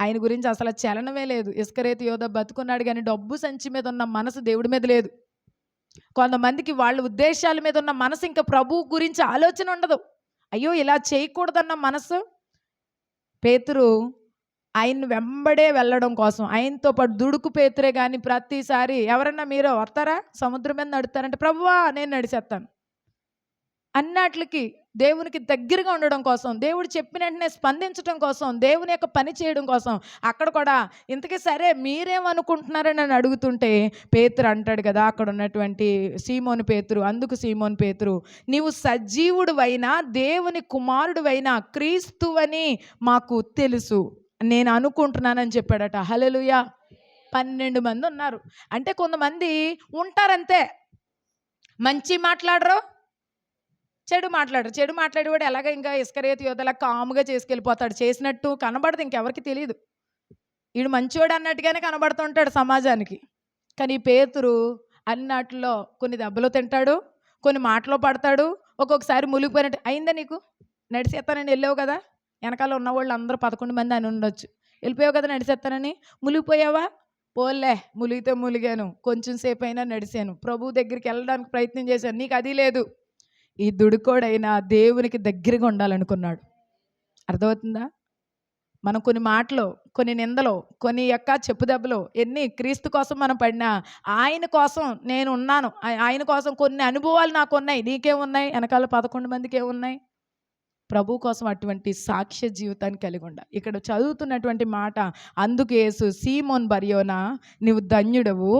ఆయన గురించి అసలు చలనమే లేదు. ఇస్కరేతు యోధ బతుకున్నాడు కానీ డబ్బు సంచి మీద ఉన్న మనసు దేవుడి మీద లేదు. కొంతమందికి వాళ్ళ ఉద్దేశాల మీద ఉన్న మనసు ఇంకా ప్రభువు గురించి ఆలోచన ఉండదు. అయ్యో ఇలా చేయకూడదన్న మనసు. పేతురు ఆయన్ని వెంబడే వెళ్ళడం కోసం, ఆయనతో పాటు దుడుకు పేతురే కానీ ప్రతిసారి ఎవరన్నా మీరు వస్తారా సముద్రం మీద నడుస్తారంటే, ప్రభువా నేను నడిచేస్తాను అన్నట్లకి దేవునికి దగ్గరగా ఉండడం కోసం, దేవుడు చెప్పిన వెంటనే స్పందించడం కోసం, దేవుని యొక్క పని చేయడం కోసం అక్కడ కూడా ఇంతకీ సరే మీరేమనుకుంటున్నారని నన్ను అడుగుతుంటే పేతురు అంటాడు కదా, అక్కడ ఉన్నటువంటి సీమోను పేతురు, అందుకు సీమోను పేతురు, నీవు సజీవుడువైనా దేవుని కుమారుడువైనా క్రీస్తువని మాకు తెలుసు, నేను అనుకుంటున్నానని చెప్పాడట. హల్లెలూయా. 12 మంది ఉన్నారు. అంటే కొంతమంది ఉంటారంతే, మంచి మాట్లాడరు, చెడు మాట్లాడరు. చెడు మాట్లాడేవాడు ఎలాగ ఇంకా ఇస్కరియోతు యోధలా కాముగా చేసుకెళ్ళిపోతాడు, చేసినట్టు కనబడదు, ఇంకెవరికి తెలియదు. వీడు మంచివాడు అన్నట్టుగానే కనబడుతుంటాడు సమాజానికి. కానీ పేతురు అన్నట్లో కొన్ని దెబ్బలు తింటాడు, కొన్ని మాటలో పడతాడు, ఒక్కొక్కసారి మునిగిపోయినట్టు. అయిందా నీకు నడిచేస్తానని వెళ్ళావు కదా, వెనకాల ఉన్న వాళ్ళు అందరూ 11 మంది అని ఉండొచ్చు, వెళ్ళిపోయావు కదా నడిచేస్తానని, మునిగిపోయావా, పోలే మునిగితే మునిగాను, కొంచెం సేపు అయినా నడిచాను, ప్రభు దగ్గరికి వెళ్ళడానికి ప్రయత్నం చేశాను, నీకు అది లేదు. ఈ దుడుకోడైనా దేవునికి దగ్గరగా ఉండాలనుకున్నాడు. అర్థమవుతుందా? మనం కొన్ని మాటలు, కొన్ని నిందలు, కొన్ని యొక్క చెప్పు దెబ్బలు ఎన్ని క్రీస్తు కోసం మనం పడినా, ఆయన కోసం నేను ఉన్నాను, ఆయన కోసం కొన్ని అనుభవాలు నాకు ఉన్నాయి, నీకేమున్నాయి, వెనకాల 11 మందికి ఏమున్నాయి? ప్రభు కోసం అటువంటి సాక్ష్య జీవితాన్ని కలిగి ఉండాలి. ఇక్కడ చదువుతున్నటువంటి మాట, అందుకు యేసు, సీమోన్ బర్యోనా నీవు ధన్యుడవు,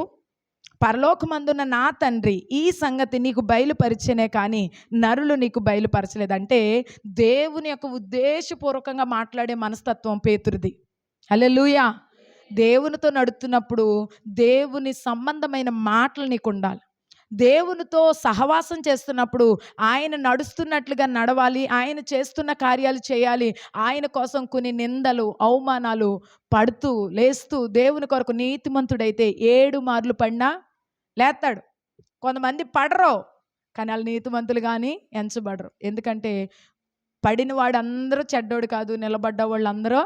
పరలోకమందున్న నా తండ్రి ఈ సంగతి నీకు బయలుపరిచనే కానీ నరులు నీకు బయలుపరచలేదు. అంటే దేవుని యొక్క ఉద్దేశపూర్వకంగా మాట్లాడే మనస్తత్వం పేతురుది. హల్లెలూయా. దేవునితో నడుస్తున్నప్పుడు దేవుని సంబంధమైన మాటలు నీకు ఉండాలి. దేవునితో సహవాసం చేస్తున్నప్పుడు ఆయన నడుస్తున్నట్లుగా నడవాలి, ఆయన చేస్తున్న కార్యాలు చేయాలి. ఆయన కోసం కొన్ని నిందలు, అవమానాలు పడుతూ లేస్తూ దేవుని కొరకు నీతిమంతుడైతే 7 మార్లు పడినా లేస్తాడు. కొంతమంది పడరు, కానీ వాళ్ళు నీతిమంతులు కానీ ఎంచబడరు. ఎందుకంటే పడిన వాడు అందరూ చెడ్డోడు కాదు, నిలబడ్డ వాళ్ళు అందరూ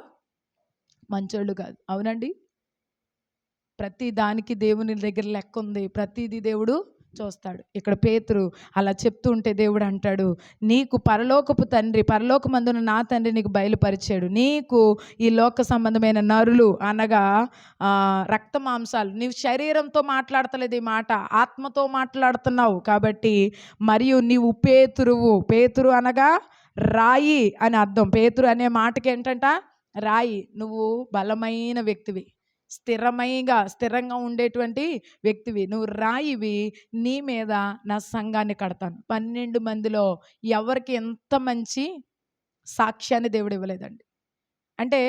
మంచోళ్ళు కాదు. అవునండి. ప్రతి దానికి దేవుని దగ్గర లెక్క ఉంది, ప్రతిదీ దేవుడు చూస్తాడు. ఇక్కడ పేతురు అలా చెప్తూ ఉంటే దేవుడు అంటాడు, నీకు పరలోకపు తండ్రి, పరలోకమందున నా తండ్రి నీకు బయలుపరిచాడు, నీకు ఈ లోక సంబంధమైన నరులు అనగా రక్త మాంసాలు, నీవు శరీరంతో మాట్లాడతలేదు ఈ మాట, ఆత్మతో మాట్లాడుతున్నావు కాబట్టి, మరియు నీవు పేతురువు, పేతురు అనగా రాయి అని అర్థం. పేతురు అనే మాటకి ఏంటంట, రాయి. నువ్వు బలమైన వ్యక్తివి, స్థిరంగా ఉండేటువంటి వ్యక్తివి, నువ్వు రాయివి, నీ మీద నా సంఘాన్ని కడతాను. 12 మందిలో ఎవరికి ఎంత మంచి సాక్ష్యాన్ని దేవుడు ఇవ్వలేదండి. అంటే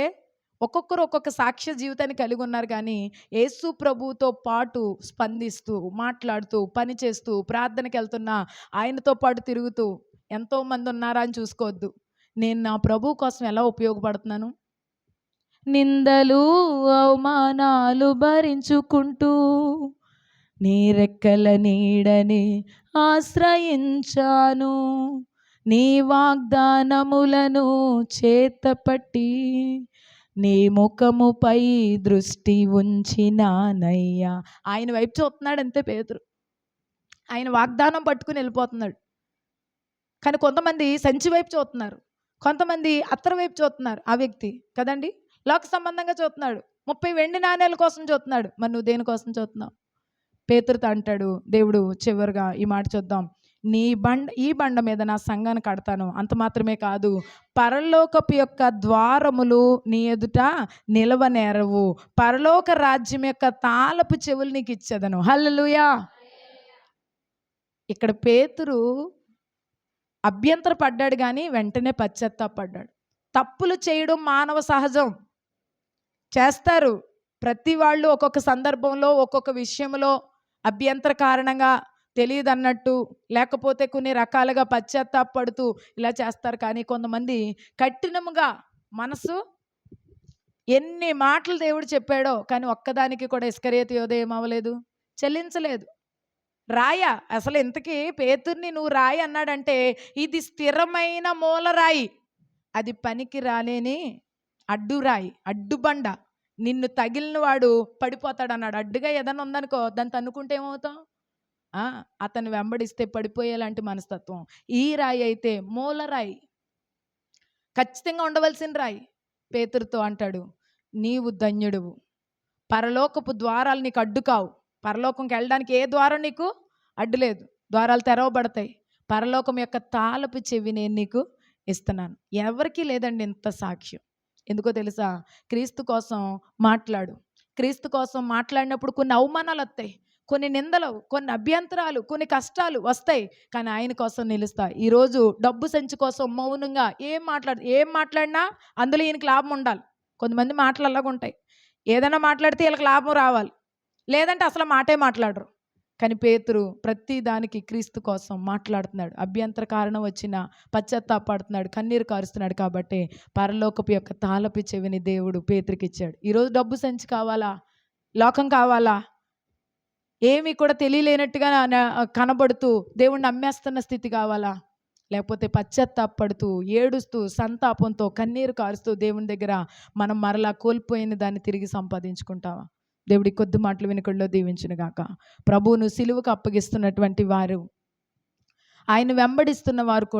ఒక్కొక్కరు ఒక్కొక్క సాక్ష్య జీవితాన్ని కలిగి ఉన్నారు, కానీ యేసు ప్రభువుతో పాటు స్పందిస్తూ, మాట్లాడుతూ, పని చేస్తూ, ప్రార్థనకి వెళ్తున్నా, ఆయనతో పాటు తిరుగుతూ ఎంతోమంది ఉన్నారా అని చూసుకోవద్దు. నేను నా ప్రభువు కోసం ఎలా ఉపయోగపడుతున్నాను? నిందలు అవమానాలు భరించుకుంటూ నీ రెక్కల నీడని ఆశ్రయించాను, నీ వాగ్దానములను చేతపట్టి నీ ముఖముపై దృష్టి ఉంచినానయ్యా. ఆయన వైపు చూస్తున్నాడు అంతే పేతురు. ఆయన వాగ్దానం పట్టుకుని వెళ్ళిపోతున్నాడు. కానీ కొంతమంది సంచి వైపు చూస్తున్నారు, కొంతమంది అత్తర వైపు చూస్తున్నారు. ఆ వ్యక్తి కదండి లోక సంబంధంగా చూస్తున్నాడు, 30 వెండి నాణేల కోసం చూస్తున్నాడు. మరి నువ్వు దేనికోసం చూస్తున్నావు? పేతురుతో అంటాడు దేవుడు చివరిగా ఈ మాట చూద్దాం, ఈ బండ మీద నా సంఘాన్ని కడతాను, అంత మాత్రమే కాదు, పరలోకపు యొక్క ద్వారములు నీ ఎదుట నిలవనేరవు, పరలోక రాజ్యం యొక్క తాళపు చెవులు నీకు ఇచ్చేదను. హల్లెలూయా. ఇక్కడ పేతురు అభ్యంతర పడ్డాడు, కానీ వెంటనే పశ్చాత్తాపడ్డాడు. తప్పులు చేయడం మానవ సహజం, చేస్తారు ప్రతి వాళ్ళు. ఒక్కొక్క సందర్భంలో ఒక్కొక్క విషయంలో అభ్యంతర కారణంగా తెలియదు అన్నట్టు, లేకపోతే కొన్ని రకాలుగా పశ్చాత్తాపడుతూ ఇలా చేస్తారు. కానీ కొంతమంది కఠినముగా మనసు, ఎన్ని మాటలు దేవుడు చెప్పాడో కానీ ఒక్కదానికి కూడా ఇస్కరియోతు యోధ ఏమవ్వలేదు, చెల్లించలేదు. రాయ అసలు ఇంతకీ పేతుర్ని నువ్వు రాయి అన్నాడంటే ఇది స్థిరమైన మూలరాయి, అది పనికి రాలేని అడ్డురాయి, అడ్డుబండ, నిన్ను తగిలిన వాడు పడిపోతాడు అన్నాడు. అడ్డుగా ఏదైనా ఉందనుకో దాన్ని తన్నుకుంటే ఏమవుతాం? అతను వెంబడిస్తే పడిపోయేలాంటి మనస్తత్వం. ఈ రాయి అయితే మూలరాయి, ఖచ్చితంగా ఉండవలసిన రాయి. పేతురుతో అంటాడు, నీవు ధన్యుడువు, పరలోకపు ద్వారాలు నీకు అడ్డు కావు. పరలోకంకి వెళ్ళడానికి ఏ ద్వారం నీకు అడ్డు లేదు. ద్వారాలు తెరవబడతాయి. పరలోకం యొక్క తాళపు చెవి నేను నీకు ఇస్తున్నాను. ఎవరికీ లేదండి ఇంత సాక్ష్యం. ఎందుకో తెలుసా? క్రీస్తు కోసం మాట్లాడు. క్రీస్తు కోసం మాట్లాడినప్పుడు కొన్ని అవమానాలు వస్తాయి, కొన్ని నిందలు, కొన్ని అభ్యంతరాలు, కొన్ని కష్టాలు వస్తాయి. కానీ ఆయన కోసం నిలుస్తా. ఈరోజు డబ్బు సంచి కోసం మౌనంగా ఏం మాట్లాడినా అందులో ఈయనకి లాభం ఉండాలి. కొంతమంది మాటలు అలాగ ఉంటాయి. ఏదైనా మాట్లాడితే వీళ్ళకి లాభం రావాలి, లేదంటే అసలు మాటే మాట్లాడరు. కానీ పేతురు ప్రతి దానికి క్రీస్తు కోసం మాట్లాడుతున్నాడు. అభ్యంతర కారణం వచ్చినా పశ్చాత్తాపడుతున్నాడు, కన్నీరు కారుస్తున్నాడు. కాబట్టి పరలోకపు యొక్క తాళపు చెవిని దేవుడు పేతురికి ఇచ్చాడు. ఈరోజు డబ్బు సంచి కావాలా? లోకం కావాలా? ఏమీ కూడా తెలియలేనట్టుగా కనబడుతూ దేవుణ్ణి నమ్మేస్తున్న స్థితి కావాలా? లేకపోతే పశ్చాత్తాపడుతూ ఏడుస్తూ సంతాపంతో కన్నీరు కారుస్తూ దేవుని దగ్గర మనం మరలా కోల్పోయిన దాన్ని తిరిగి సంపాదించుకుంటావా? దేవుడి కొద్ది మాటలు వినుకల్లో దీవించును గాక. ప్రభువును సిలువకు అప్పగిస్తున్నటువంటి వారు, ఆయన వెంబడిస్తున్న వారు కూడా